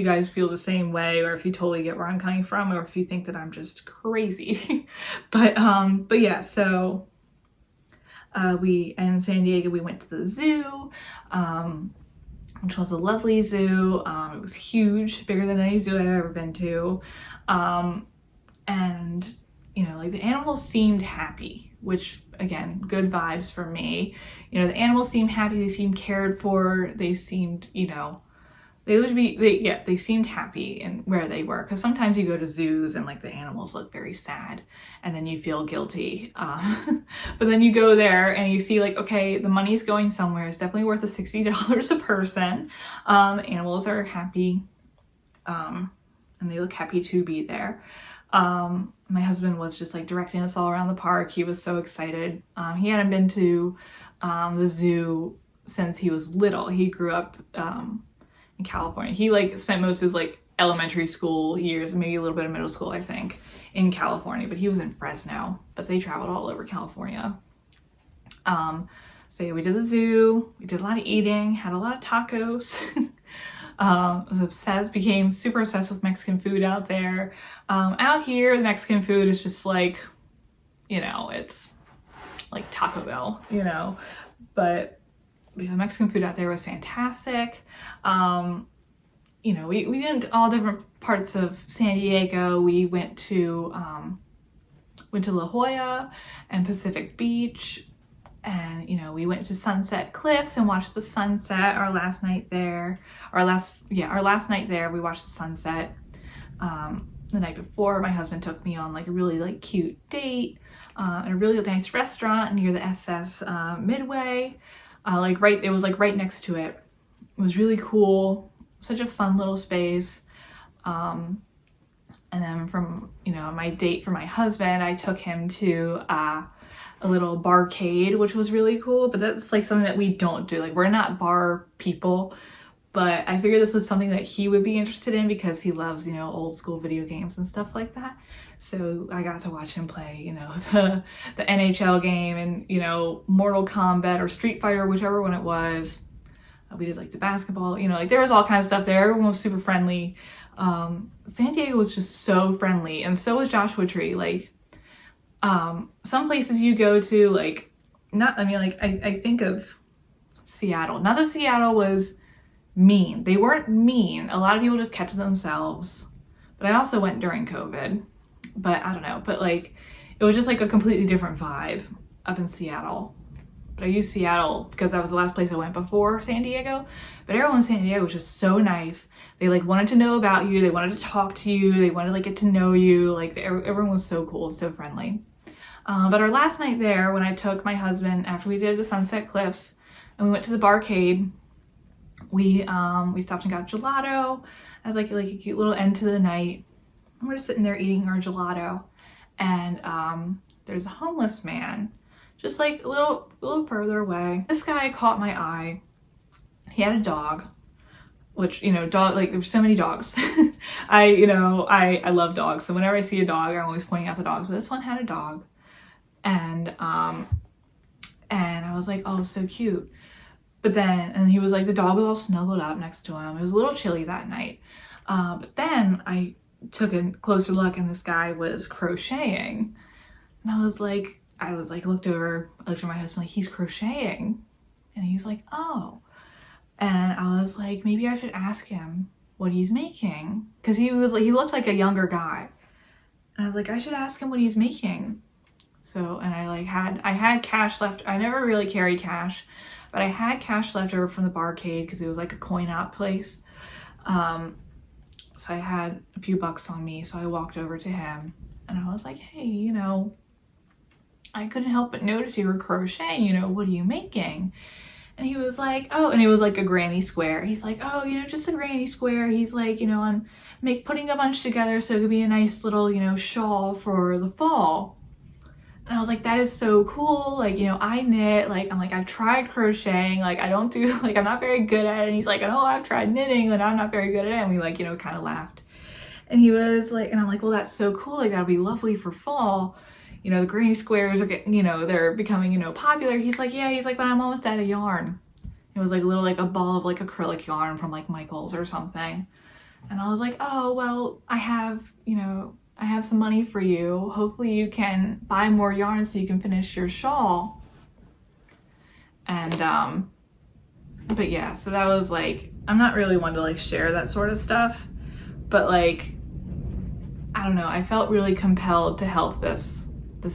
guys feel the same way, or if you totally get where I'm coming from, or if you think that I'm just crazy. but yeah, so in San Diego we went to the zoo, which was a lovely zoo. It was huge, bigger than any zoo I've ever been to. And, you know, like the animals seemed happy, which again, good vibes for me. You know, the animals seemed happy, they seemed cared for, they seemed, you know, they seemed happy in where they were. Because sometimes you go to zoos and like the animals look very sad and then you feel guilty. But then you go there and you see like, okay, the money's going somewhere. It's definitely worth the $60 a person. Animals are happy, and they look happy to be there. My husband was just like directing us all around the park. He was so excited. He hadn't been to the zoo since he was little. He grew up in California. He like spent most of his like elementary school years, maybe a little bit of middle school, I think, in California, but he was in Fresno, but they traveled all over California. So yeah, we did the zoo, we did a lot of eating, had a lot of tacos. Was obsessed, became super obsessed with Mexican food out there. Out here, the Mexican food is just like, you know, it's like Taco Bell, you know, but the Mexican food out there was fantastic. You know, we did all different parts of San Diego. We went to La Jolla and Pacific Beach, and, you know, we went to Sunset Cliffs and watched the sunset our last night there. Our last night there, we watched the sunset. The night before, my husband took me on like a really like cute date at a really nice restaurant near the SS Midway. It was like right next to it. It was really cool. Such a fun little space. And then from, you know, my date for my husband, I took him to a little barcade, which was really cool, but that's like something that we don't do. Like, we're not bar people, but I figured this was something that he would be interested in because he loves, you know, old school video games and stuff like that. So I got to watch him play, you know, the NHL game and, you know, Mortal Kombat or Street Fighter, whichever one it was. We did like the basketball, you know, like there was all kinds of stuff there. Everyone was super friendly. San Diego was just so friendly, and so was Joshua Tree. Like, some places you go to, like, I think of Seattle. Not that Seattle was mean. They weren't mean. A lot of people just kept to themselves. But I also went during COVID. But I don't know. But like, it was just like a completely different vibe up in Seattle. But I used Seattle because that was the last place I went before San Diego. But everyone in San Diego was just so nice. They like wanted to know about you. They wanted to talk to you. They wanted to like get to know you. Like, everyone was so cool, so friendly. But our last night there, when I took my husband after we did the Sunset Cliffs and we went to the barcade, we stopped and got gelato as like a cute little end to the night. And we're just sitting there eating our gelato, and there's a homeless man just like a little further away. This guy caught my eye. He had a dog, which, you know, like there's so many dogs. I love dogs. So whenever I see a dog, I'm always pointing out the dogs, but this one had a dog. And I was like, oh, so cute. But then, and he was like, the dog was all snuggled up next to him. It was a little chilly that night. But then I took a closer look and this guy was crocheting. And I looked at my husband, like, he's crocheting. And he was like, oh. And I was like, maybe I should ask him what he's making. Cause he looked like a younger guy. And I was like, I should ask him what he's making. So, and I had cash left. I never really carry cash, but I had cash left over from the barcade because it was like a coin op place. So I had a few bucks on me. So I walked over to him and I was like, hey, you know, I couldn't help but notice you were crocheting, you know, what are you making? And he was like, oh, and it was like a granny square. He's like, oh, you know, just a granny square. He's like, you know, I'm putting a bunch together so it could be a nice little, you know, shawl for the fall. And I was like, that is so cool. Like, you know, I knit, like, I'm like, I've tried crocheting. Like, I don't do, like, I'm not very good at it. And he's like, oh, I've tried knitting, and I'm not very good at it. And we like, you know, kind of laughed. And he was like, and I'm like, well, that's so cool. Like, that'll be lovely for fall. You know, the granny squares are getting, you know, they're becoming, you know, popular. He's like, yeah, he's like, but I'm almost out of yarn. It was like a little, like a ball of like acrylic yarn from like Michael's or something. And I was like, oh, well, I have some money for you. Hopefully you can buy more yarn so you can finish your shawl. And, but yeah, so that was like, I'm not really one to like share that sort of stuff, but like, I don't know, I felt really compelled to help this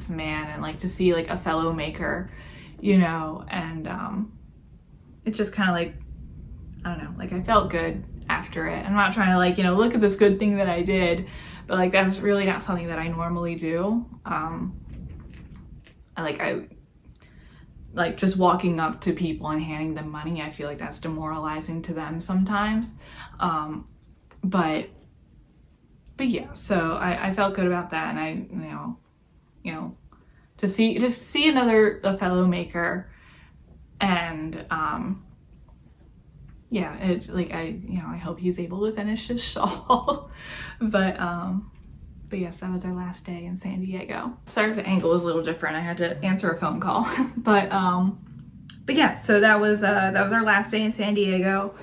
man and like to see like a fellow maker, you know, and, it just kind of like, I don't know, like I felt good after it. I'm not trying to like, you know, look at this good thing that I did, but like that's really not something that I normally do. I like just walking up to people and handing them money, I feel like that's demoralizing to them sometimes. But yeah, so I felt good about that, and I, you know, to see a fellow maker, and yeah, it's like I hope he's able to finish his shawl. But yes, that was our last day in San Diego. Sorry if the angle was a little different. I had to answer a phone call. But yeah, so that was our last day in San Diego.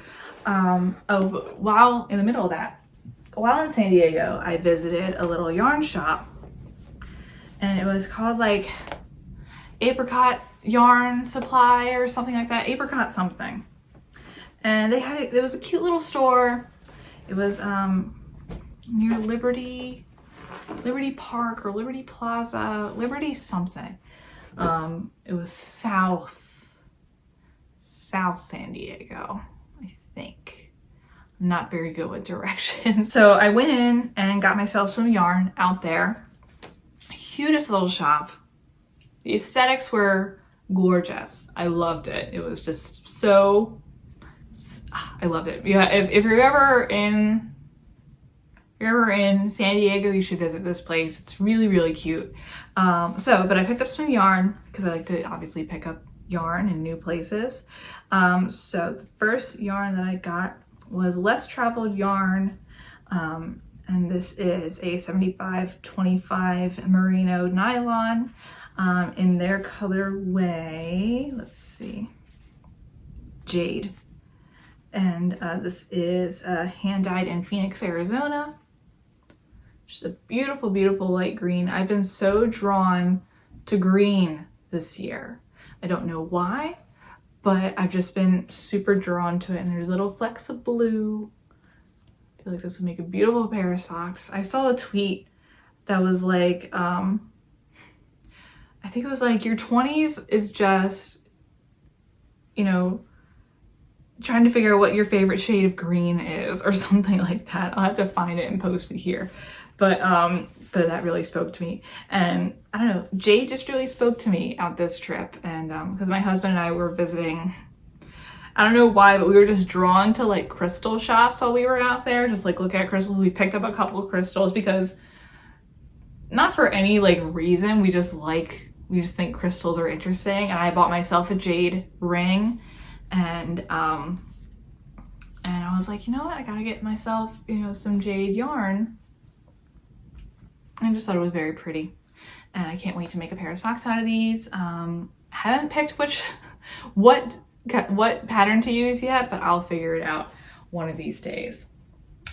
Oh, while in the middle of that, while in San Diego, I visited a little yarn shop, and it was called like Apricot Yarn Supply or something like that, apricot something. And it was a cute little store. It was near Liberty Park or Liberty Plaza, Liberty something. It was South San Diego, I think. I'm not very good with directions. So I went in and got myself some yarn out there. Cutest little shop. The aesthetics were gorgeous. I loved it. It was just so, I loved it. Yeah, if you're ever in San Diego, you should visit this place. It's really, really cute. But I picked up some yarn because I like to obviously pick up yarn in new places. So the first yarn that I got was Less Traveled Yarn. And this is a 75-25 merino nylon in their colorway, let's see, Jade. And this is hand dyed in Phoenix, Arizona. Just a beautiful, beautiful light green. I've been so drawn to green this year. I don't know why, but I've just been super drawn to it. And there's little flecks of blue. I feel like this would make a beautiful pair of socks. I saw a tweet that was like, I think it was like, your 20s is just, you know, trying to figure out what your favorite shade of green is or something like that. I'll have to find it and post it here. But that really spoke to me. And I don't know, Jade just really spoke to me out this trip. And because my husband and I were visiting, I don't know why, but we were just drawn to like crystal shops while we were out there, just like look at crystals. We picked up a couple of crystals because not for any like reason, we just think crystals are interesting. And I bought myself a jade ring, and I was like, you know what, I gotta get myself, you know, some jade yarn. I just thought it was very pretty, and I can't wait to make a pair of socks out of these. Haven't picked what pattern to use yet, but I'll figure it out one of these days.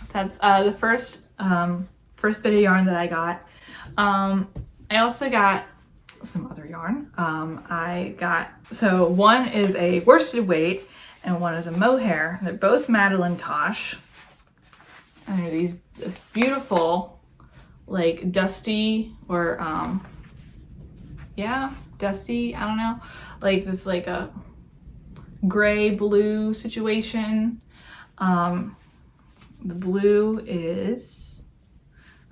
So that's the first bit of yarn that I got. I also got some other yarn. So one is a worsted weight and one is a mohair. They're both Madeline Tosh, and they're this beautiful like dusty or dusty, I don't know, like this like a gray blue situation. The blue is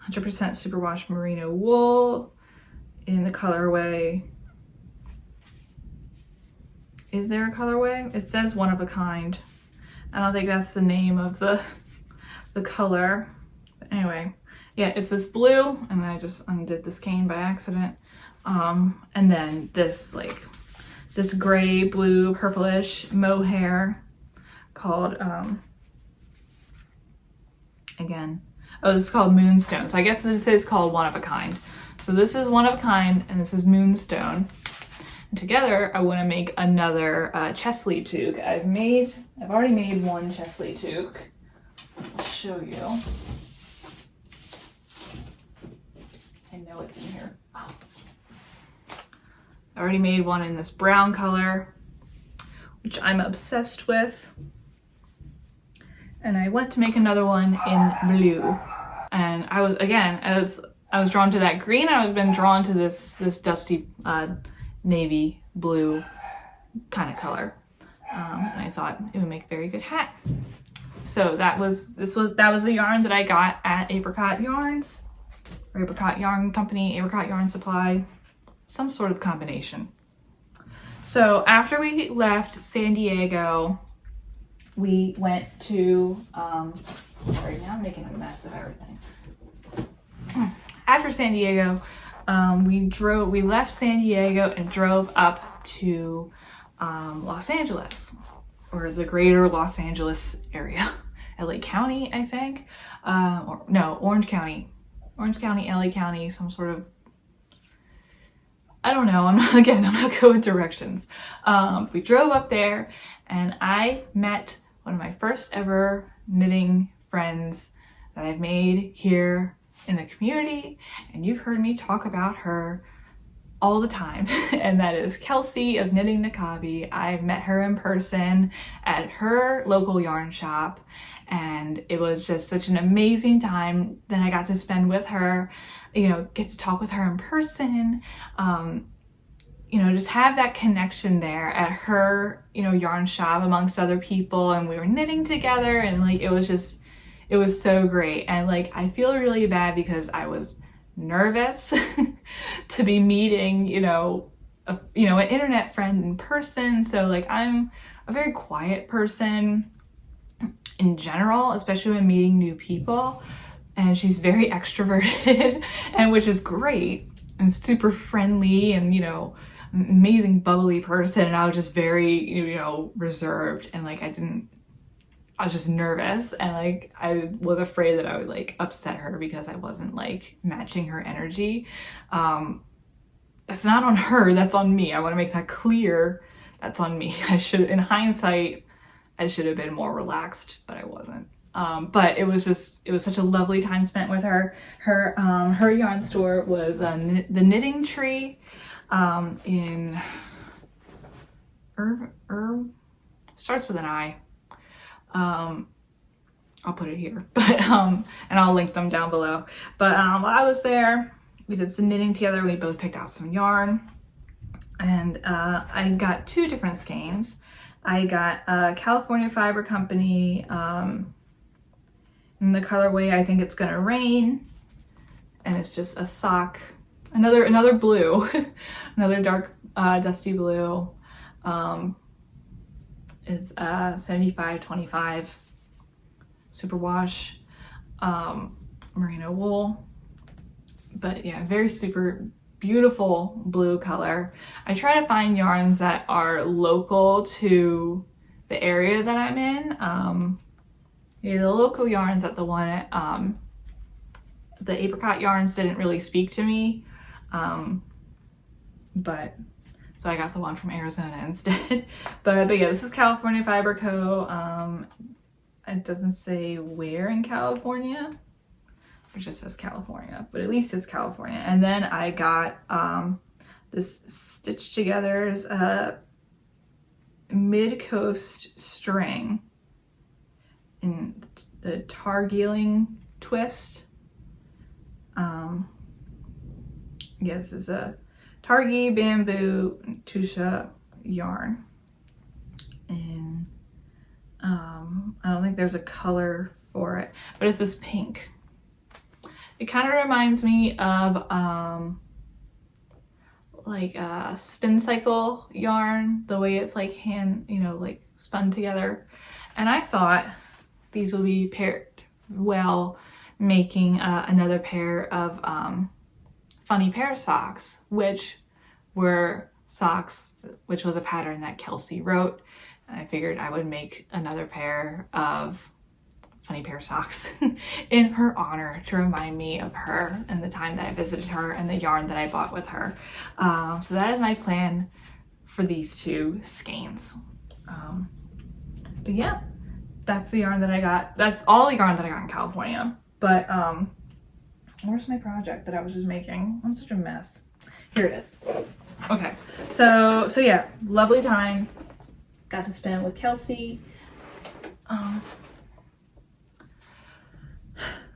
100% superwash merino wool in the colorway. Is there a colorway? It says one of a kind. I don't think that's the name of the color. But anyway, yeah, it's this blue, and I just undid this cane by accident. And then this gray, blue, purplish mohair called, this is called Moonstone. So I guess this is called One of a Kind. So this is One of a Kind, and this is Moonstone. And together, I want to make another Chesley toque. I've already made one Chesley toque. I'll show you. I know it's in here. Oh. I already made one in this brown color, which I'm obsessed with. And I went to make another one in blue. And I was drawn to that green. I've been drawn to this dusty navy blue kind of color. And I thought it would make a very good hat. So that was the yarn that I got at Apricot Yarns, or Apricot Yarn Company, Apricot Yarn Supply, some sort of combination. So after we left San Diego, we went to, sorry, now I'm making a mess of everything. After San Diego, we left San Diego and drove up to Los Angeles, or the greater Los Angeles area. LA County, I think. Orange County. Orange County, LA County, some sort of, I don't know. I'm not good with directions. We drove up there and I met one of my first ever knitting friends that I've made here in the community, and you've heard me talk about her all the time, and that is Kelsey of Knitting Nakabi. I've met her in person at her local yarn shop, and it was just such an amazing time that I got to spend with her, you know, get to talk with her in person, you know, just have that connection there at her, you know, yarn shop amongst other people, and we were knitting together, and like it was so great. And like I feel really bad because I was nervous to be meeting, you know, an internet friend in person. So like I'm a very quiet person in general, especially when meeting new people, and she's very extroverted and which is great, and super friendly, and you know, amazing bubbly person, and I was just very, you know, reserved, and like I was just nervous, and like I was afraid that I would like upset her because I wasn't like matching her energy. That's not on her, that's on me. I want to make that clear. That's on me. I should, in hindsight, I should have been more relaxed, but I wasn't. But it was such a lovely time spent with her. Her yarn store was the Knitting Tree in starts with an I. I'll put it here, but and I'll link them down below. But while I was there, we did some knitting together. We both picked out some yarn, and I got two different skeins. I got California Fiber Company in the colorway I Think It's Gonna Rain, and it's just a sock, another blue, another dark dusty blue. Is 75/25 superwash merino wool, but yeah, very super beautiful blue color. I try to find yarns that are local to the area that I'm in. Yeah, the local yarns at the one at the apricot yarns didn't really speak to me, but so I got the one from Arizona instead. but yeah, this is California Fiber Co. It doesn't say where in California. It just says California, but at least it's California. And then I got this Stitch Together's Mid-Coast string in the Targeeling twist. This is a Targhee Bamboo Tusha yarn, and I don't think there's a color for it, but it's this pink. It kind of reminds me of like a spin cycle yarn, the way it's like hand, you know, like spun together. And I thought these would be paired well, making another pair of funny pair socks, which were socks, which was a pattern that Kelsey wrote. And I figured I would make another pair of funny pair socks in her honor to remind me of her and the time that I visited her and the yarn that I bought with her. So that is my plan for these two skeins. But yeah, that's the yarn that I got. That's all the yarn that I got in California. But where's my project that I was just making? I'm such a mess. Here it is. Okay, so yeah, lovely time. Got to spend with Kelsey.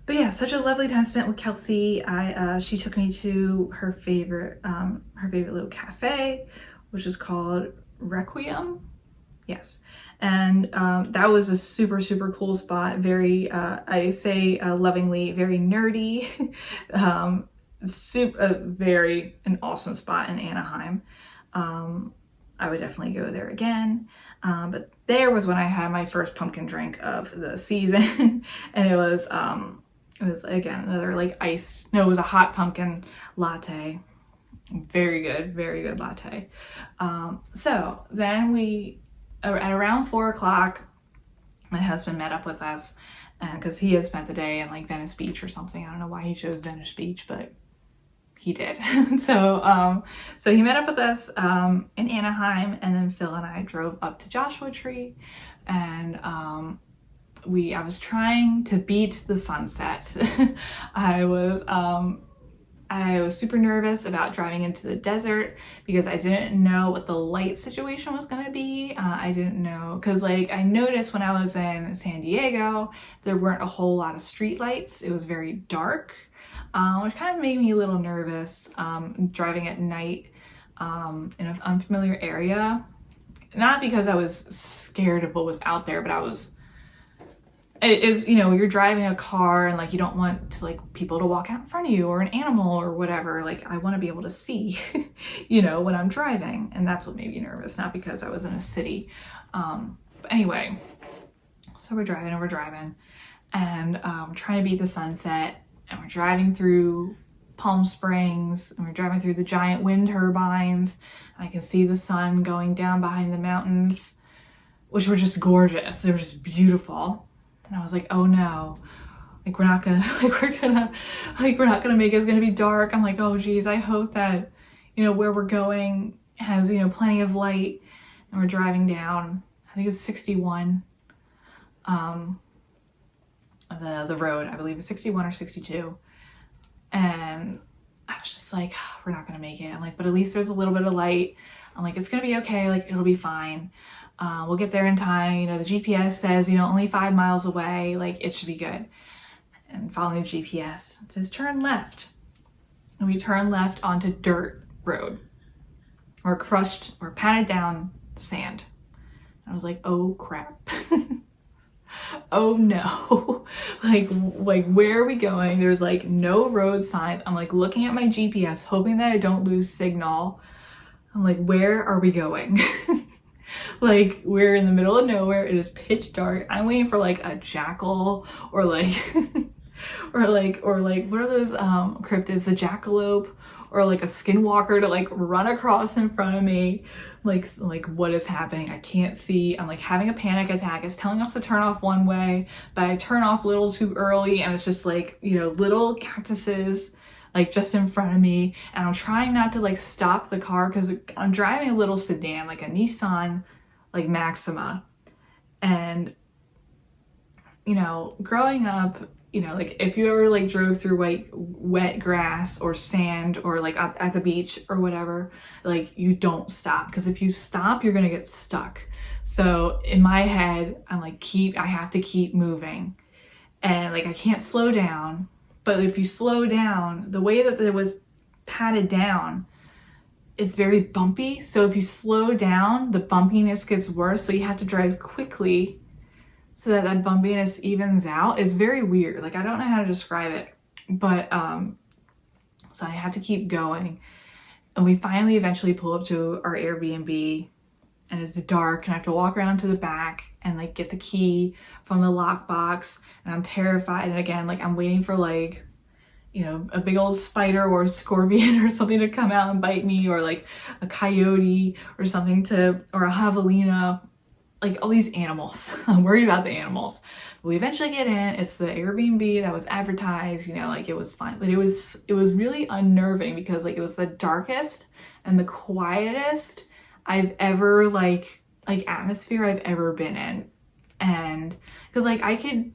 But yeah, such a lovely time spent with Kelsey. She took me to her favorite little cafe, which is called Requiem. Yes, and that was a super, super cool spot. Very, I say lovingly, very nerdy. An awesome spot in Anaheim. I would definitely go there again. But there was when I had my first pumpkin drink of the season, and it was again another like iced. No, it was a hot pumpkin latte. Very good latte. So then we, at around 4 o'clock, my husband met up with us, and because he had spent the day in like Venice Beach or something. I don't know why he chose Venice Beach, but he did. So he met up with us in Anaheim, and then Phil and I drove up to Joshua Tree, and I was trying to beat the sunset. I was super nervous about driving into the desert because I didn't know what the light situation was going to be. I didn't know, because like I noticed when I was in San Diego, there weren't a whole lot of street lights. It was very dark, which kind of made me a little nervous driving at night in an unfamiliar area. Not because I was scared of what was out there, but it is, you know, you're driving a car and like you don't want to like people to walk out in front of you or an animal or whatever. Like I want to be able to see, you know, when I'm driving, and that's what made me nervous, not because I was in a city. But anyway, so we're driving and we're trying to beat the sunset, and we're driving through Palm Springs, and we're driving through the giant wind turbines, and I can see the sun going down behind the mountains, which were just gorgeous. They were just beautiful. And I was like, oh no, like we're not gonna make it. It's gonna be dark. I'm like, oh geez, I hope that, you know, where we're going has, you know, plenty of light. And we're driving down, I think it's 61, the road, I believe it's 61 or 62. And I was just like, oh, we're not gonna make it. I'm like, but at least there's a little bit of light. I'm like, it's gonna be okay, like it'll be fine. We'll get there in time. You know, the GPS says, you know, only 5 miles away, like it should be good. And following the GPS, it says turn left. And we turn left onto dirt road, or crushed or patted down sand. I was like, oh crap. Oh no. like where are we going? There's like no road signs. I'm like looking at my GPS, hoping that I don't lose signal. I'm like, where are we going? Like we're in the middle of nowhere. It is pitch dark. I'm waiting for like a jackal or like or like what are those cryptids, the jackalope or like a skinwalker to like run across in front of me. Like what is happening? I can't see. I'm like having a panic attack. It's telling us to turn off one way, but I turn off a little too early, and it's just like, you know, little cactuses like just in front of me, and I'm trying not to like stop the car because I'm driving a little sedan, like a Nissan like Maxima. And you know, growing up, you know, like if you ever like drove through like wet grass or sand or like at the beach or whatever, like you don't stop, because if you stop you're gonna get stuck. So in my head I'm like I have to keep moving, and like I can't slow down. But if you slow down, the way that it was patted down, it's very bumpy. So if you slow down, the bumpiness gets worse. So you have to drive quickly so that bumpiness evens out. It's very weird. Like I don't know how to describe it, but so I had to keep going. And we finally eventually pull up to our Airbnb, and it's dark, and I have to walk around to the back and like get the key from the lockbox, and I'm terrified. And again, like I'm waiting for like, you know, a big old spider or a scorpion or something to come out and bite me, or like a coyote or something or a javelina, like all these animals. I'm worried about the animals. But we eventually get in. It's the Airbnb that was advertised, you know, like it was fine, but it was really unnerving because like it was the darkest and the quietest I've ever like atmosphere I've ever been in. And because like I could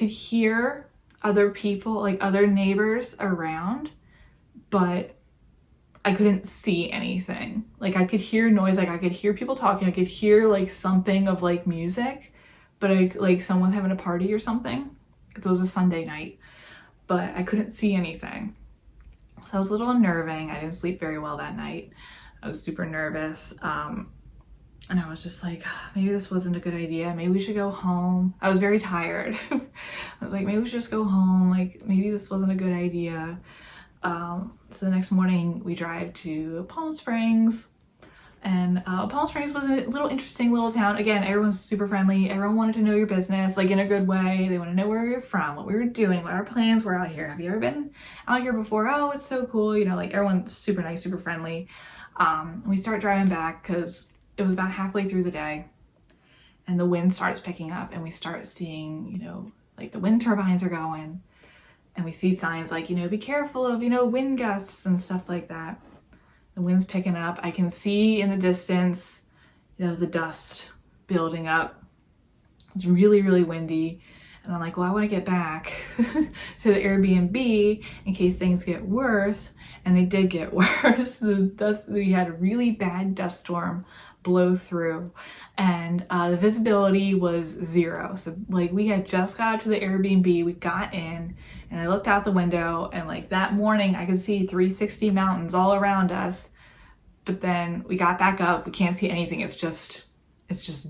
hear other people, like other neighbors around, but I couldn't see anything. Like I could hear noise, like I could hear people talking, I could hear like something of like music, but like someone's having a party or something, because it was a Sunday night, but I couldn't see anything. So I was a little unnerving. I didn't sleep very well that night. I was super nervous. And I was just like, maybe this wasn't a good idea. Maybe we should go home. I was very tired. I was like, maybe we should just go home. Like, maybe this wasn't a good idea. So the next morning we drive to Palm Springs. And Palm Springs was a little interesting little town. Again, everyone's super friendly. Everyone wanted to know your business, like in a good way. They want to know where you're from, what we were doing, what our plans were out here. Have you ever been out here before? Oh, it's so cool. You know, like everyone's super nice, super friendly. We start driving back because it was about halfway through the day, and the wind starts picking up, and we start seeing, you know, like the wind turbines are going, and we see signs like, you know, be careful of, you know, wind gusts and stuff like that. The wind's picking up. I can see in the distance, you know, the dust building up, It's really, really windy. And I'm like, well, I want to get back to the Airbnb in case things get worse. And they did get worse. We had a really bad dust storm blow through, and the visibility was 0. So like we had just got to the Airbnb, we got in, and I looked out the window, and like that morning I could see 360 mountains all around us. But then we got back up, we can't see anything. It's just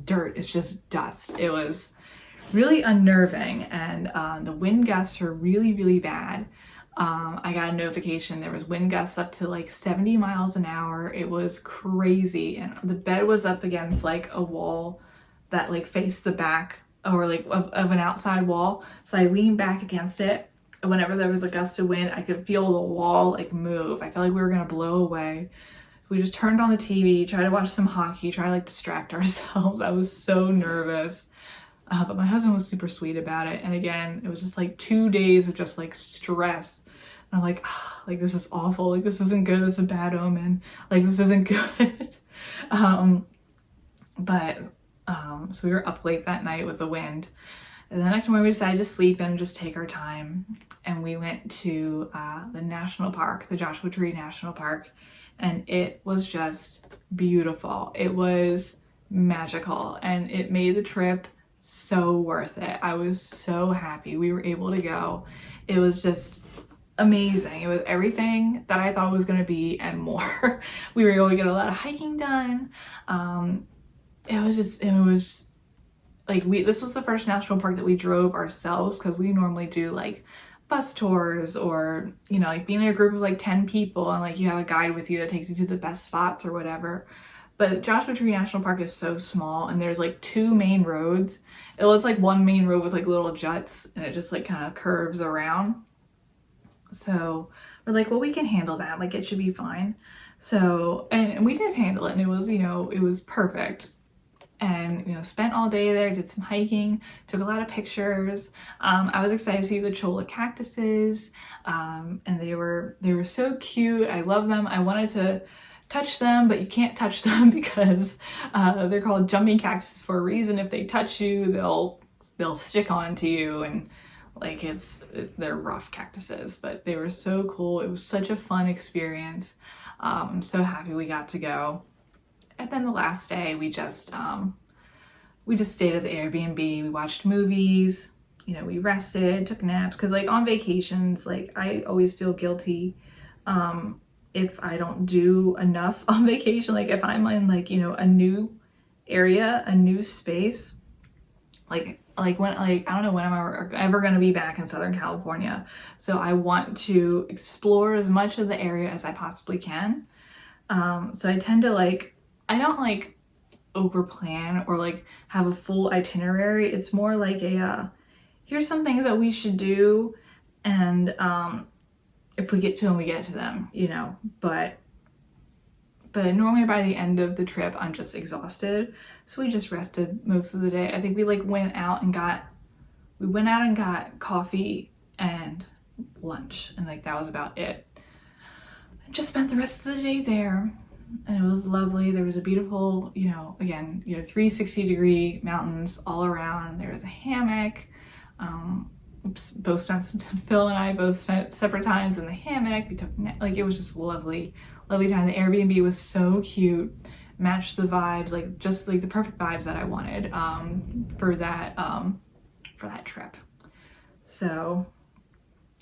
dirt, it's just dust. It was really unnerving, and the wind gusts are really, really bad. I got a notification there was wind gusts up to like 70 miles an hour. It was crazy, and the bed was up against like a wall that like faced the back, or like of an outside wall. So I leaned back against it, and whenever there was a gust of wind, I could feel the wall like move. I felt like we were gonna blow away. We just turned on the TV, tried to watch some hockey, try to like distract ourselves. I was so nervous. But my husband was super sweet about it. And again, it was just like 2 days of just like stress. And I'm like, oh, like this is awful. Like this isn't good. This is a bad omen. Like this isn't good. So we were up late that night with the wind. And the next morning we decided to sleep and just take our time. And we went to the national park, the Joshua Tree National Park. And it was just beautiful. It was magical. And it made the trip so worth it. I was so happy we were able to go. It was just amazing. It was everything that I thought it was going to be and more. We were able to get a lot of hiking done. It was like this was the first national park that we drove ourselves, because we normally do like bus tours, or you know, like being in a group of like 10 people and like you have a guide with you that takes you to the best spots or whatever. But Joshua Tree National Park is so small, and there's like 2 main roads. It was like one main road with like little juts, and it just like kind of curves around. So we're like, well, we can handle that. Like it should be fine. So, and we did handle it, and it was, you know, it was perfect. And, you know, spent all day there, did some hiking, took a lot of pictures. I was excited to see the cholla cactuses, and they were so cute. I love them. I wanted to touch them, but you can't touch them because they're called jumping cactuses for a reason. If they touch you, they'll stick onto you, and like they're rough cactuses, but they were so cool. It was such a fun experience. I'm so happy we got to go. And then the last day we just stayed at the Airbnb. We watched movies, you know, we rested, took naps, because like on vacations, like I always feel guilty if I don't do enough on vacation. Like if I'm in like, you know, a new area, a new space, like when, like I don't know when I'm ever going to be back in Southern California. So I want to explore as much of the area as I possibly can. So I tend to like, I don't like over plan or like have a full itinerary. It's more like a here's some things that we should do, and if we get to them, we get to them, you know. But normally by the end of the trip, I'm just exhausted. So we just rested most of the day. I think we like went out and got coffee and lunch, and like that was about it. I just spent the rest of the day there, and it was lovely. There was a beautiful, you know, again, you know, 360-degree mountains all around. There was a hammock. Phil and I both spent separate times in the hammock. We took like it was just lovely time. The Airbnb was so cute, matched the vibes, like just like the perfect vibes that I wanted for that trip. So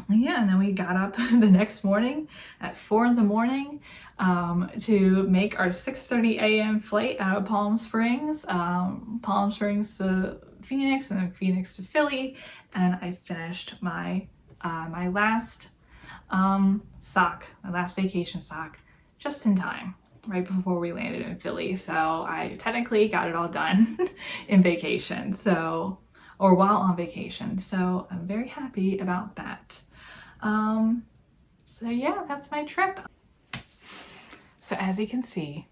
yeah, and then we got up the next morning at 4 a.m. To make our 6:30 a.m. flight out of Palm Springs to Phoenix, and then Phoenix to Philly. And I finished my last vacation sock just in time, right before we landed in Philly. So I technically got it all done in vacation, or while on vacation. So I'm very happy about that. So yeah, that's my trip. So as you can see,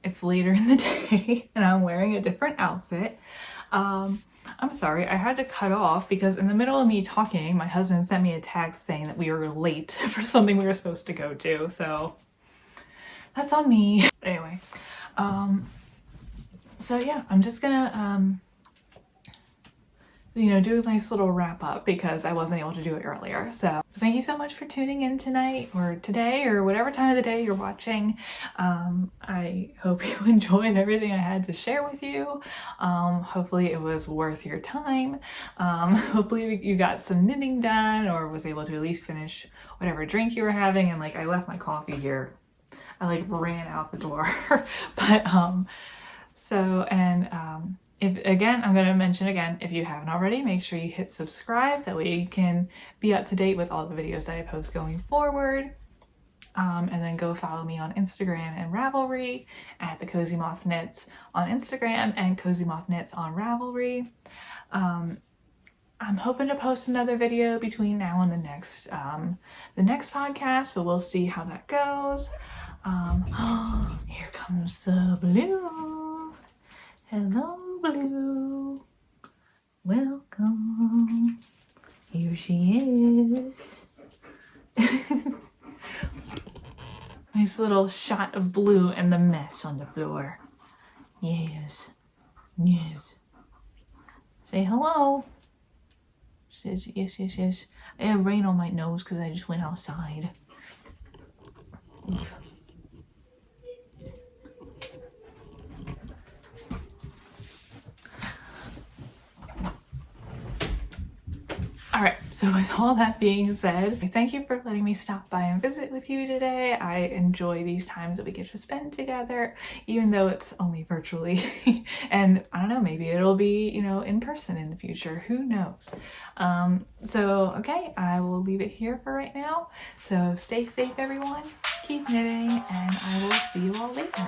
it's later in the day and I'm wearing a different outfit. I'm sorry, I had to cut off because in the middle of me talking, my husband sent me a text saying that we were late for something we were supposed to go to. So that's on me. Anyway, so yeah, I'm just gonna do a nice little wrap up because I wasn't able to do it earlier. So thank you so much for tuning in tonight or today or whatever time of the day you're watching. I hope you enjoyed everything I had to share with you. Hopefully it was worth your time. Hopefully you got some knitting done or was able to at least finish whatever drink you were having. And like I left my coffee here. I like ran out the door. But I'm going to mention again, if you haven't already, make sure you hit subscribe. That way you can be up to date with all the videos that I post going forward. And then go follow me on Instagram and Ravelry at the Cozy Moth Knits on Instagram and Cozy Moth Knits on Ravelry. I'm hoping to post another video between now and the next podcast, but we'll see how that goes. Here comes the blue. Hello, Blue. Welcome. Here she is. Nice little shot of Blue and the mess on the floor. Yes. Yes. Say hello. She says yes, yes, yes. I have rain on my nose because I just went outside. All right, so with all that being said, thank you for letting me stop by and visit with you today. I enjoy these times that we get to spend together, even though it's only virtually. And I don't know, maybe it'll be, in person in the future. Who knows? Okay, I will leave it here for right now. So stay safe, everyone. Keep knitting, and I will see you all later.